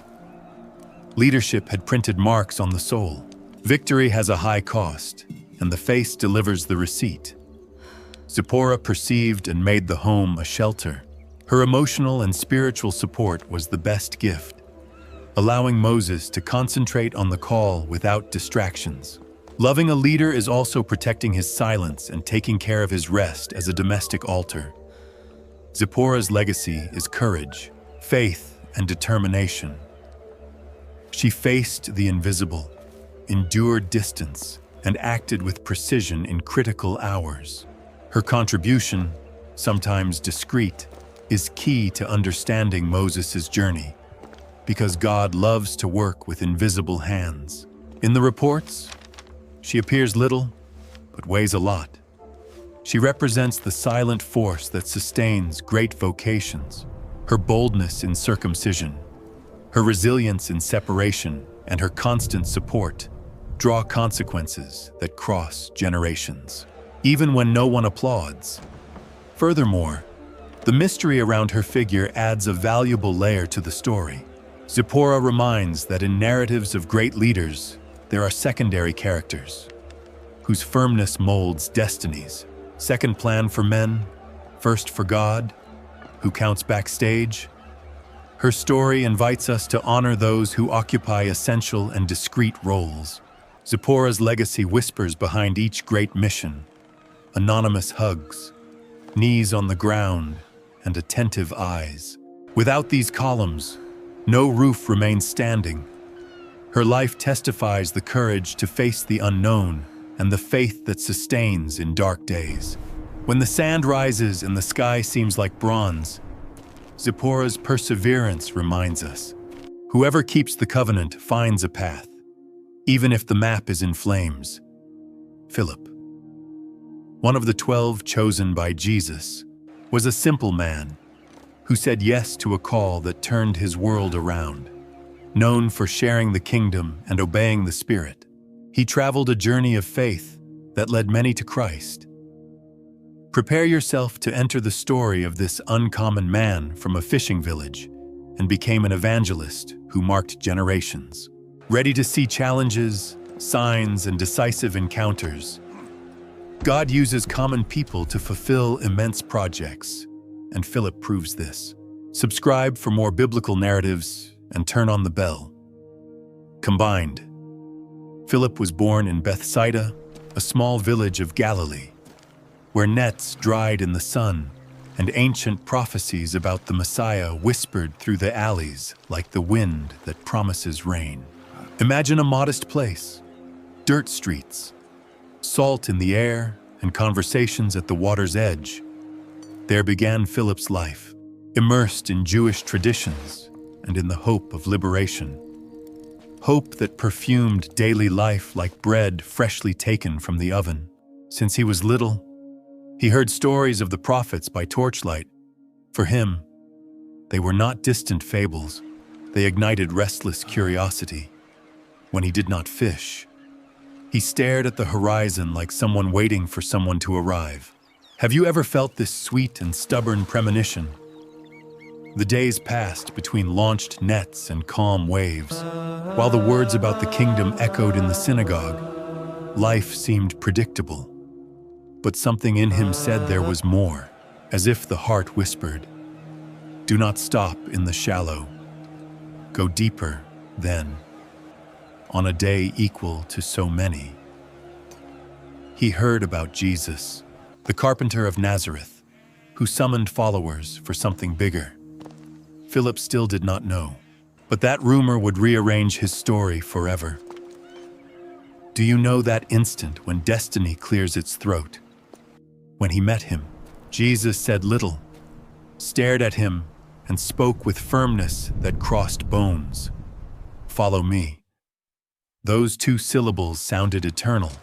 Leadership had printed marks on the soul. Victory has a high cost, and the face delivers the receipt. Zipporah perceived and made the home a shelter. Her emotional and spiritual support was the best gift, allowing Moses to concentrate on the call without distractions. Loving a leader is also protecting his silence and taking care of his rest as a domestic altar. Zipporah's legacy is courage, faith, and determination. She faced the invisible, endured distance, and acted with precision in critical hours. Her contribution, sometimes discreet, is key to understanding Moses' journey, because God loves to work with invisible hands. In the reports, she appears little, but weighs a lot. She represents the silent force that sustains great vocations. Her boldness in circumcision, her resilience in separation, and her constant support draw consequences that cross generations, even when no one applauds. Furthermore, the mystery around her figure adds a valuable layer to the story. Zipporah reminds that in narratives of great leaders, there are secondary characters, whose firmness molds destinies. Second plan for men, first for God, who counts backstage. Her story invites us to honor those who occupy essential and discreet roles. Zipporah's legacy whispers behind each great mission: anonymous hugs, knees on the ground, and attentive eyes. Without these columns, no roof remains standing. Her life testifies the courage to face the unknown and the faith that sustains in dark days. When the sand rises and the sky seems like bronze, Zipporah's perseverance reminds us, whoever keeps the covenant finds a path, even if the map is in flames. Philip, one of the 12 chosen by Jesus, was a simple man who said yes to a call that turned his world around. Known for sharing the kingdom and obeying the Spirit, he traveled a journey of faith that led many to Christ. Prepare yourself to enter the story of this uncommon man from a fishing village and became an evangelist who marked generations. Ready to see challenges, signs, and decisive encounters, God uses common people to fulfill immense projects, and Philip proves this. Subscribe for more biblical narratives and turn on the bell. Combined, Philip was born in Bethsaida, a small village of Galilee, where nets dried in the sun and ancient prophecies about the Messiah whispered through the alleys like the wind that promises rain. Imagine a modest place, dirt streets, salt in the air, and conversations at the water's edge. There began Philip's life, immersed in Jewish traditions and in the hope of liberation. Hope that perfumed daily life like bread freshly taken from the oven. Since he was little, he heard stories of the prophets by torchlight. For him, they were not distant fables. They ignited restless curiosity. When he did not fish, he stared at the horizon like someone waiting for someone to arrive. Have you ever felt this sweet and stubborn premonition? The days passed between launched nets and calm waves. While the words about the kingdom echoed in the synagogue, life seemed predictable. But something in him said there was more, as if the heart whispered, "Do not stop in the shallow. Go deeper, then, on a day equal to so many." He heard about Jesus, the carpenter of Nazareth, who summoned followers for something bigger. Philip still did not know, but that rumor would rearrange his story forever. Do you know that instant when destiny clears its throat? When he met him, Jesus said little, stared at him, and spoke with firmness that crossed bones. "Follow me." Those two syllables sounded eternal,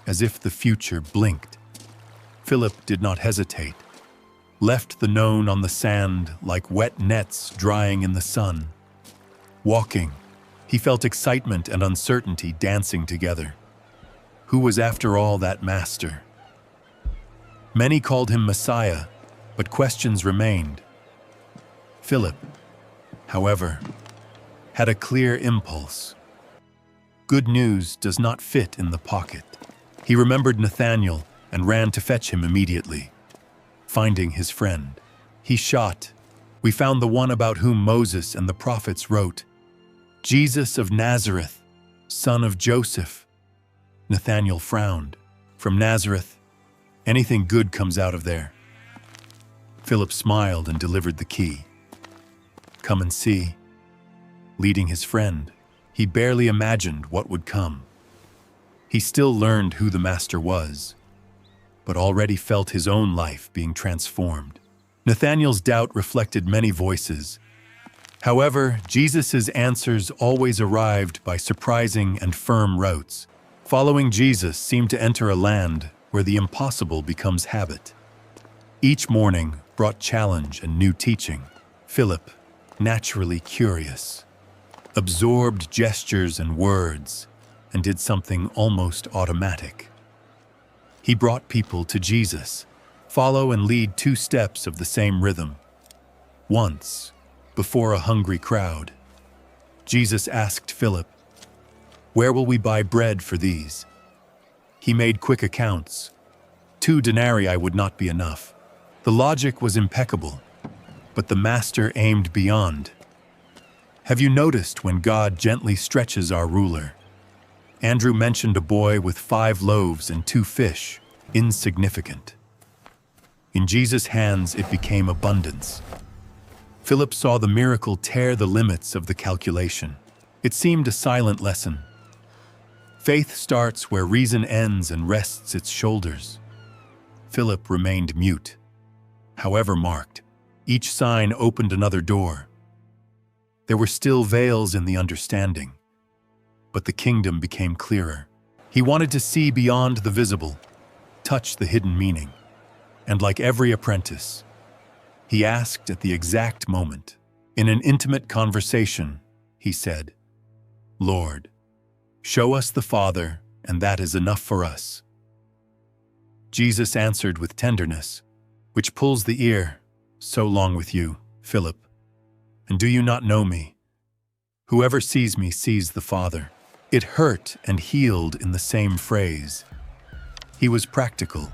as if the future blinked. Philip did not hesitate, left the known on the sand like wet nets drying in the sun. Walking, he felt excitement and uncertainty dancing together. Who was after all that master? Many called him Messiah, but questions remained. Philip, however, had a clear impulse. Good news does not fit in the pocket. He remembered Nathanael and ran to fetch him immediately. Finding his friend, he shot, "We found the one about whom Moses and the prophets wrote, Jesus of Nazareth, son of Joseph." Nathanael frowned. From Nazareth, anything good comes out of there. Philip smiled and delivered the key. "Come and see." Leading his friend, he barely imagined what would come. He still learned who the master was, but already felt his own life being transformed. Nathanael's doubt reflected many voices. However, Jesus' answers always arrived by surprising and firm routes. Following Jesus seemed to enter a land where the impossible becomes habit. Each morning brought challenge and new teaching. Philip, naturally curious, absorbed gestures and words and did something almost automatic. He brought people to Jesus, follow and lead 2 steps of the same rhythm. Once, before a hungry crowd, Jesus asked Philip, "Where will we buy bread for these?" He made quick accounts. 2 denarii would not be enough. The logic was impeccable, but the master aimed beyond. Have you noticed when God gently stretches our ruler? Andrew mentioned a boy with 5 loaves and 2 fish, insignificant. In Jesus' hands, it became abundance. Philip saw the miracle tear the limits of the calculation. It seemed a silent lesson. Faith starts where reason ends and rests its shoulders. Philip remained mute. However marked, each sign opened another door. There were still veils in the understanding, but the kingdom became clearer. He wanted to see beyond the visible, touch the hidden meaning. And like every apprentice, he asked at the exact moment. In an intimate conversation, he said, "Lord, show us the Father, and that is enough for us." Jesus answered with tenderness, which pulls the ear, "So long with you, Philip. And do you not know me? Whoever sees me sees the Father." It hurt and healed in the same phrase. He was practical,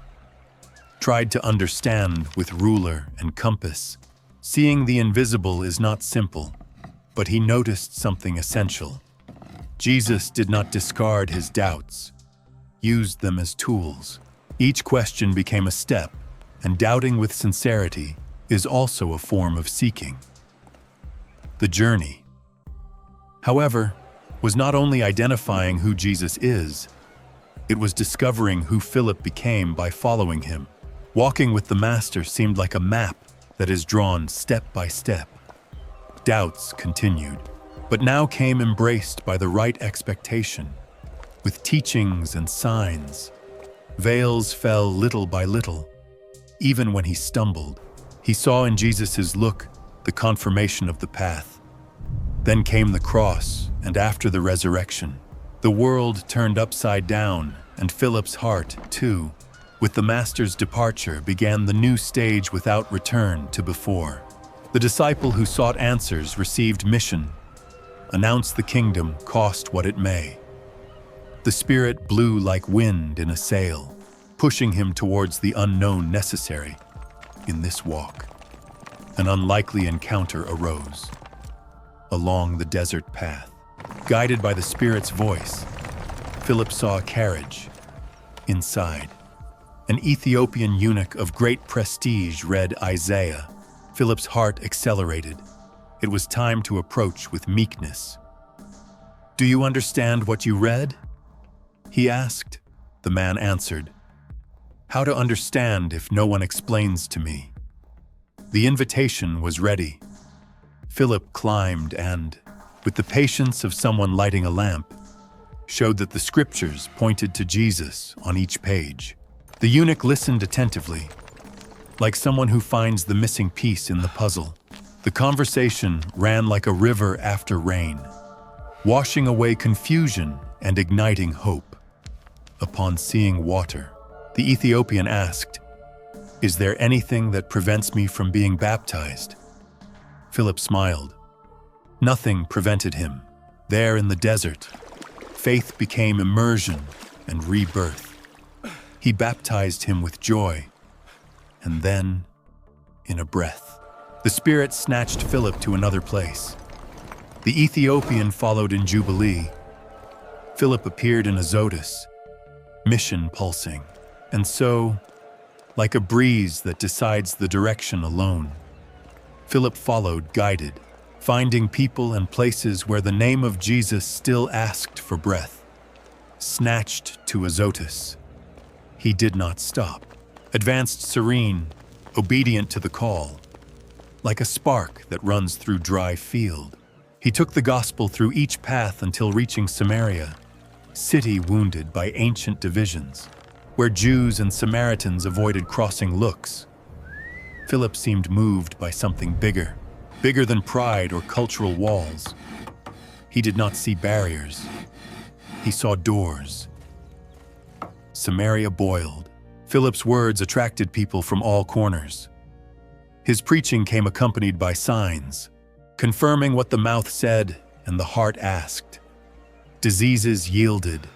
tried to understand with ruler and compass. Seeing the invisible is not simple, but he noticed something essential. Jesus did not discard his doubts, used them as tools. Each question became a step, and doubting with sincerity is also a form of seeking. The journey, however, was not only identifying who Jesus is, it was discovering who Philip became by following him. Walking with the Master seemed like a map that is drawn step by step. Doubts continued, but now came embraced by the right expectation. With teachings and signs, veils fell little by little. Even when he stumbled, he saw in Jesus' look the confirmation of the path. Then came the cross, and after the resurrection, the world turned upside down, and Philip's heart, too. With the Master's departure began the new stage without return to before. The disciple who sought answers received mission. Announce the kingdom, cost what it may. The Spirit blew like wind in a sail, pushing him towards the unknown necessary. In this walk, an unlikely encounter arose. Along the desert path, guided by the Spirit's voice, Philip saw a carriage. Inside, an Ethiopian eunuch of great prestige read Isaiah. Philip's heart accelerated. It was time to approach with meekness. "Do you understand what you read?" he asked. The man answered, "How to understand if no one explains to me?" The invitation was ready. Philip climbed and, with the patience of someone lighting a lamp, showed that the scriptures pointed to Jesus on each page. The eunuch listened attentively, like someone who finds the missing piece in the puzzle. The conversation ran like a river after rain, washing away confusion and igniting hope. Upon seeing water, the Ethiopian asked, "Is there anything that prevents me from being baptized?" Philip smiled. Nothing prevented him. There in the desert, faith became immersion and rebirth. He baptized him with joy, and then, in a breath, the Spirit snatched Philip to another place. The Ethiopian followed in Jubilee. Philip appeared in Azotus, mission pulsing, and so, like a breeze that decides the direction alone, Philip followed, guided, finding people and places where the name of Jesus still asked for breath. Snatched to Azotus, he did not stop. Advanced serene, obedient to the call, like a spark that runs through dry field. He took the gospel through each path until reaching Samaria, city wounded by ancient divisions, where Jews and Samaritans avoided crossing looks. Philip seemed moved by something bigger than pride or cultural walls. He did not see barriers. He saw doors. Samaria boiled. Philip's words attracted people from all corners. His preaching came accompanied by signs, confirming what the mouth said and the heart asked. Diseases yielded,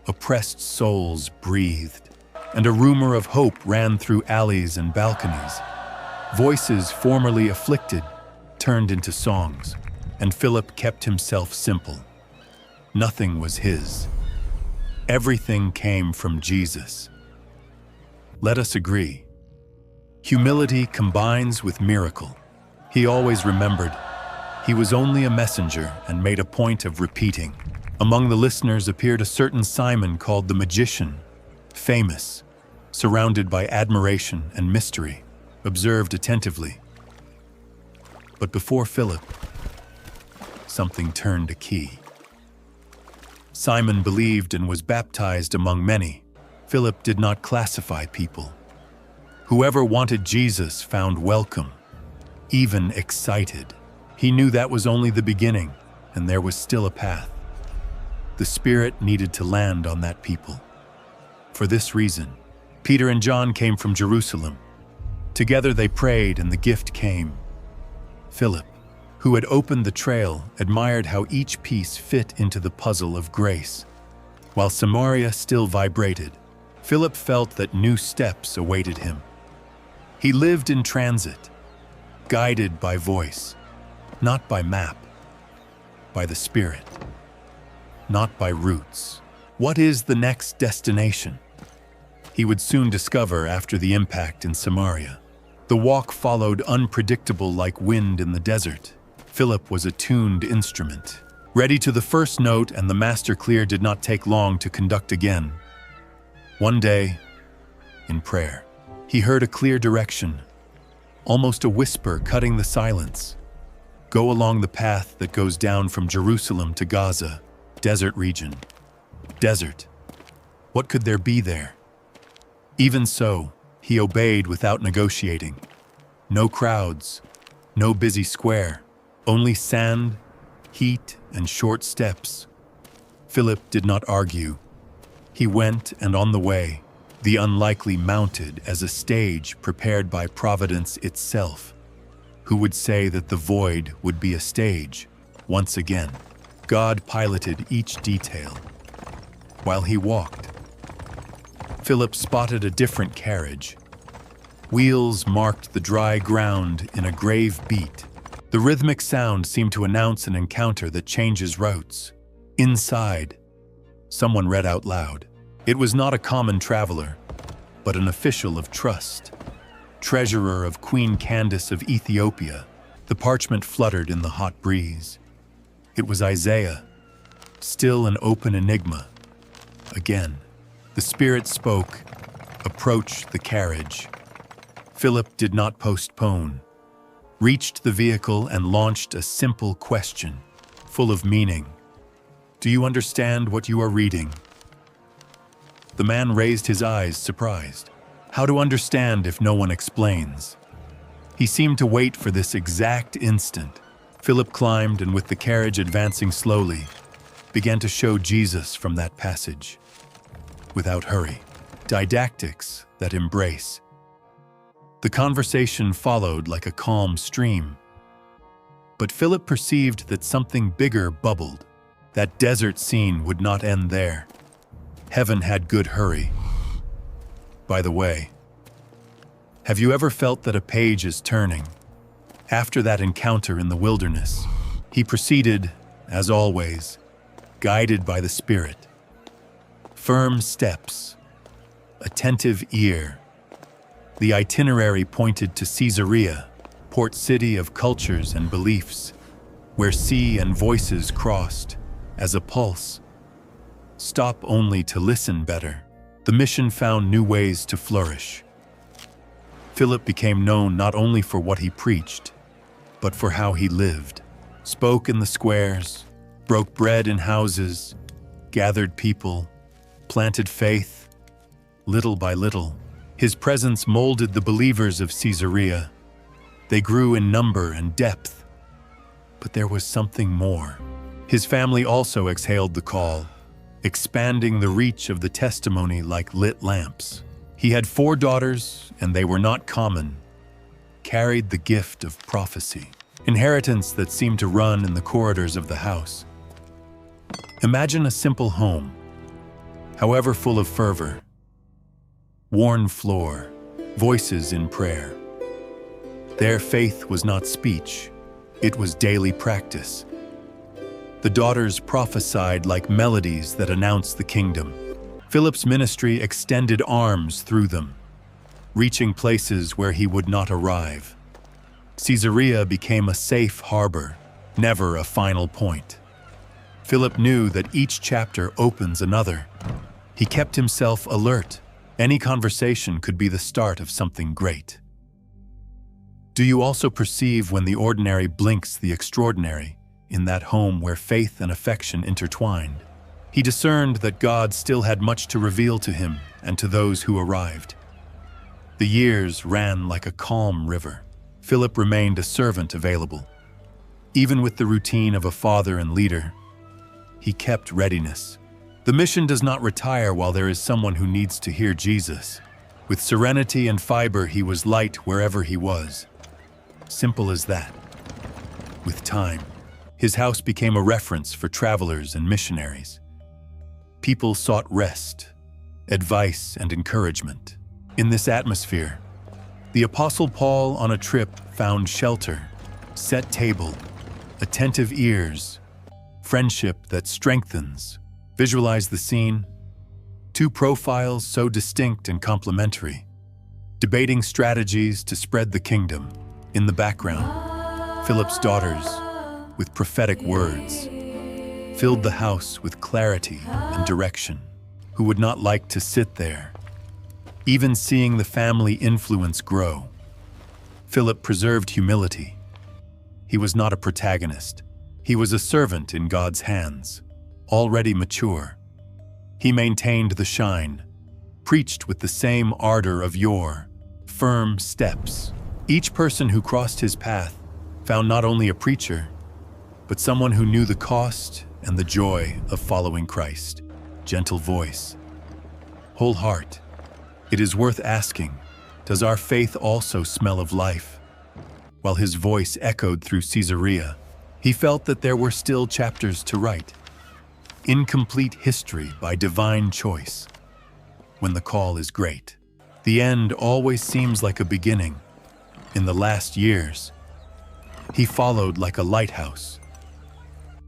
oppressed souls breathed, and a rumor of hope ran through alleys and balconies. Voices formerly afflicted turned into songs, and Philip kept himself simple. Nothing was his. Everything came from Jesus. Let us agree. Humility combines with miracle. He always remembered. He was only a messenger and made a point of repeating. Among the listeners appeared a certain Simon called the Magician, famous, surrounded by admiration and mystery, observed attentively. But before Philip, something turned a key. Simon believed and was baptized among many. Philip did not classify people. Whoever wanted Jesus found welcome, even excited. He knew that was only the beginning, and there was still a path. The Spirit needed to land on that people. For this reason, Peter and John came from Jerusalem. Together they prayed, and the gift came. Philip, who had opened the trail, admired how each piece fit into the puzzle of grace. While Samaria still vibrated, Philip felt that new steps awaited him. He lived in transit, guided by voice, not by map, by the Spirit, not by routes. What is the next destination? He would soon discover after the impact in Samaria. The walk followed unpredictable like wind in the desert. Philip was a tuned instrument, ready to the first note, and the master clear did not take long to conduct again. One day, in prayer, He heard a clear direction, almost a whisper cutting the silence. Go along the path that goes down from Jerusalem to Gaza, desert region. Desert. What could there be there? Even so, he obeyed without negotiating. No crowds, no busy square, only sand, heat, and short steps. Philip did not argue. He went, and on the way, the unlikely mounted as a stage prepared by Providence itself. Who would say that the void would be a stage, once again? God piloted each detail. While he walked, Philip spotted a different carriage. Wheels marked the dry ground in a grave beat. The rhythmic sound seemed to announce an encounter that changes routes. Inside, someone read out loud. It was not a common traveler, but an official of trust. Treasurer of Queen Candace of Ethiopia. The parchment fluttered in the hot breeze. It was Isaiah, still an open enigma. Again, the Spirit spoke, approached the carriage. Philip did not postpone, reached the vehicle and launched a simple question, full of meaning. Do you understand what you are reading? The man raised his eyes, surprised. How to understand if no one explains? He seemed to wait for this exact instant. Philip climbed and with the carriage advancing slowly, began to show Jesus from that passage. Without hurry, didactics that embrace. The conversation followed like a calm stream. But Philip perceived that something bigger bubbled. That desert scene would not end there. Heaven had good hurry. By the way, have you ever felt that a page is turning? After that encounter in the wilderness, he proceeded, as always, guided by the Spirit. Firm steps, attentive ear. The itinerary pointed to Caesarea, port city of cultures and beliefs, where sea and voices crossed as a pulse. Stop only to listen better. The mission found new ways to flourish. Philip became known not only for what he preached, but for how he lived. Spoke in the squares, broke bread in houses, gathered people, planted faith. Little by little, his presence molded the believers of Caesarea. They grew in number and depth. But there was something more. His family also exhaled the call, expanding the reach of the testimony like lit lamps. He had 4 daughters, and they were not common, carried the gift of prophecy, inheritance that seemed to run in the corridors of the house. Imagine a simple home, however full of fervor. Worn floor, voices in prayer. Their faith was not speech, it was daily practice. The daughters prophesied like melodies that announced the kingdom. Philip's ministry extended arms through them, reaching places where he would not arrive. Caesarea became a safe harbor, never a final point. Philip knew that each chapter opens another. He kept himself alert. Any conversation could be the start of something great. Do you also perceive when the ordinary blinks the extraordinary in that home where faith and affection intertwined? He discerned that God still had much to reveal to him and to those who arrived. The years ran like a calm river. Philip remained a servant available. Even with the routine of a father and leader, he kept readiness. The mission does not retire while there is someone who needs to hear Jesus. With serenity and fiber, he was light wherever he was. Simple as that. With time, his house became a reference for travelers and missionaries. People sought rest, advice, and encouragement. In this atmosphere, the Apostle Paul on a trip found shelter, set table, attentive ears, friendship that strengthens. Visualize the scene. 2 profiles so distinct and complementary, debating strategies to spread the kingdom. In the background, Philip's daughters, with prophetic words, filled the house with clarity and direction. Who would not like to sit there, even seeing the family influence grow. Philip preserved humility. He was not a protagonist. He was a servant in God's hands, already mature. He maintained the shine, preached with the same ardor of yore, firm steps. Each person who crossed his path found not only a preacher, but someone who knew the cost and the joy of following Christ. Gentle voice, whole heart. It is worth asking, does our faith also smell of life? While his voice echoed through Caesarea, he felt that there were still chapters to write. Incomplete history by divine choice. When the call is great, the end always seems like a beginning. In the last years, he followed like a lighthouse.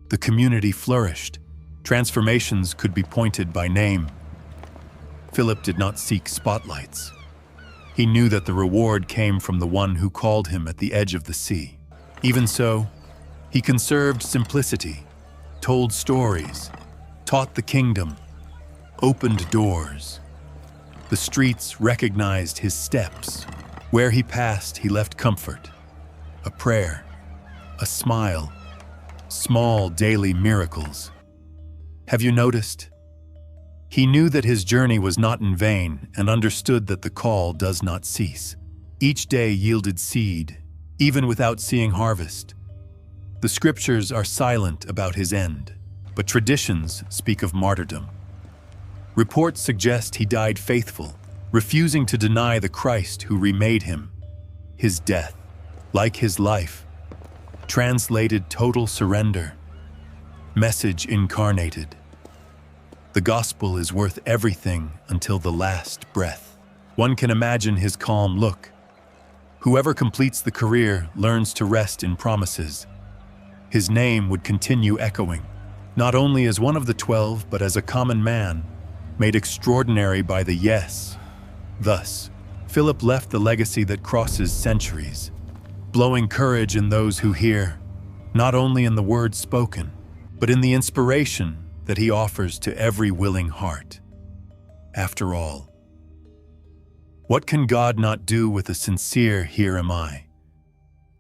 The community flourished. Transformations could be pointed by name. Philip did not seek spotlights. He knew that the reward came from the one who called him at the edge of the sea. Even so, he conserved simplicity, told stories, taught the kingdom, opened doors. The streets recognized his steps. Where he passed, he left comfort, a prayer, a smile, small daily miracles. Have you noticed? He knew that his journey was not in vain and understood that the call does not cease. Each day yielded seed, even without seeing harvest. The scriptures are silent about his end, but traditions speak of martyrdom. Reports suggest he died faithful, refusing to deny the Christ who remade him. His death, like his life, translated total surrender. Message incarnated. The gospel is worth everything until the last breath. One can imagine his calm look. Whoever completes the career learns to rest in promises. His name would continue echoing, not only as one of the 12, but as a common man, made extraordinary by the yes. Thus, Philip left the legacy that crosses centuries, blowing courage in those who hear, not only in the words spoken, but in the inspiration that he offers to every willing heart. After all, what can God not do with a sincere "here am I"?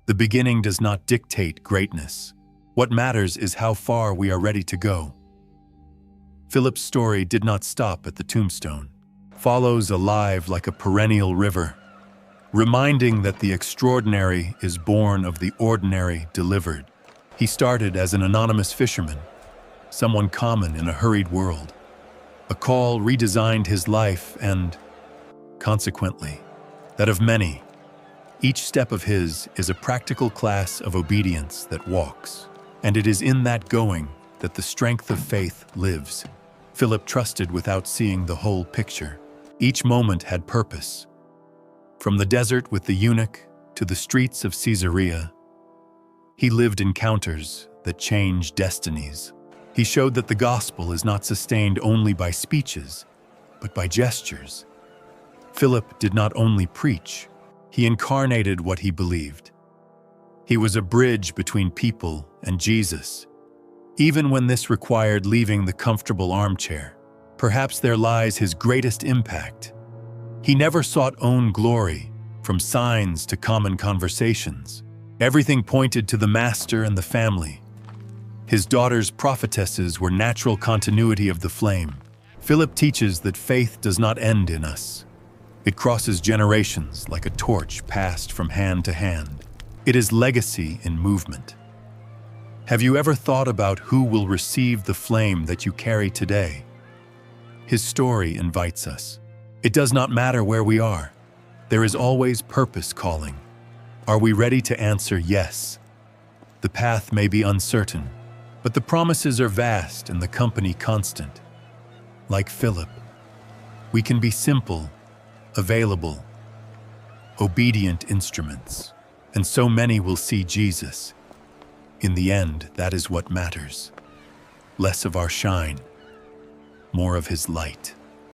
The beginning does not dictate greatness. What matters is how far we are ready to go. Philip's story did not stop at the tombstone. Follows alive like a perennial river, reminding that the extraordinary is born of the ordinary delivered. He started as an anonymous fisherman, someone common in a hurried world. A call redesigned his life and, consequently, that of many. Each step of his is a practical class of obedience that walks, and it is in that going that the strength of faith lives. Philip trusted without seeing the whole picture. Each moment had purpose. From the desert with the eunuch to the streets of Caesarea, he lived encounters that change destinies. He showed that the gospel is not sustained only by speeches, but by gestures. Philip did not only preach, he incarnated what he believed. He was a bridge between people and Jesus, even when this required leaving the comfortable armchair. Perhaps there lies his greatest impact. He never sought own glory, from signs to common conversations. Everything pointed to the master and the family. His daughter's prophetesses were natural continuity of the flame. Philip teaches that faith does not end in us. It crosses generations like a torch passed from hand to hand. It is legacy in movement. Have you ever thought about who will receive the flame that you carry today? His story invites us. It does not matter where we are. There is always purpose calling. Are we ready to answer yes? The path may be uncertain, but the promises are vast and the company constant. Like Philip, we can be simple, available, obedient instruments, and so many will see Jesus. In the end, that is what matters. Less of our shine, more of his light.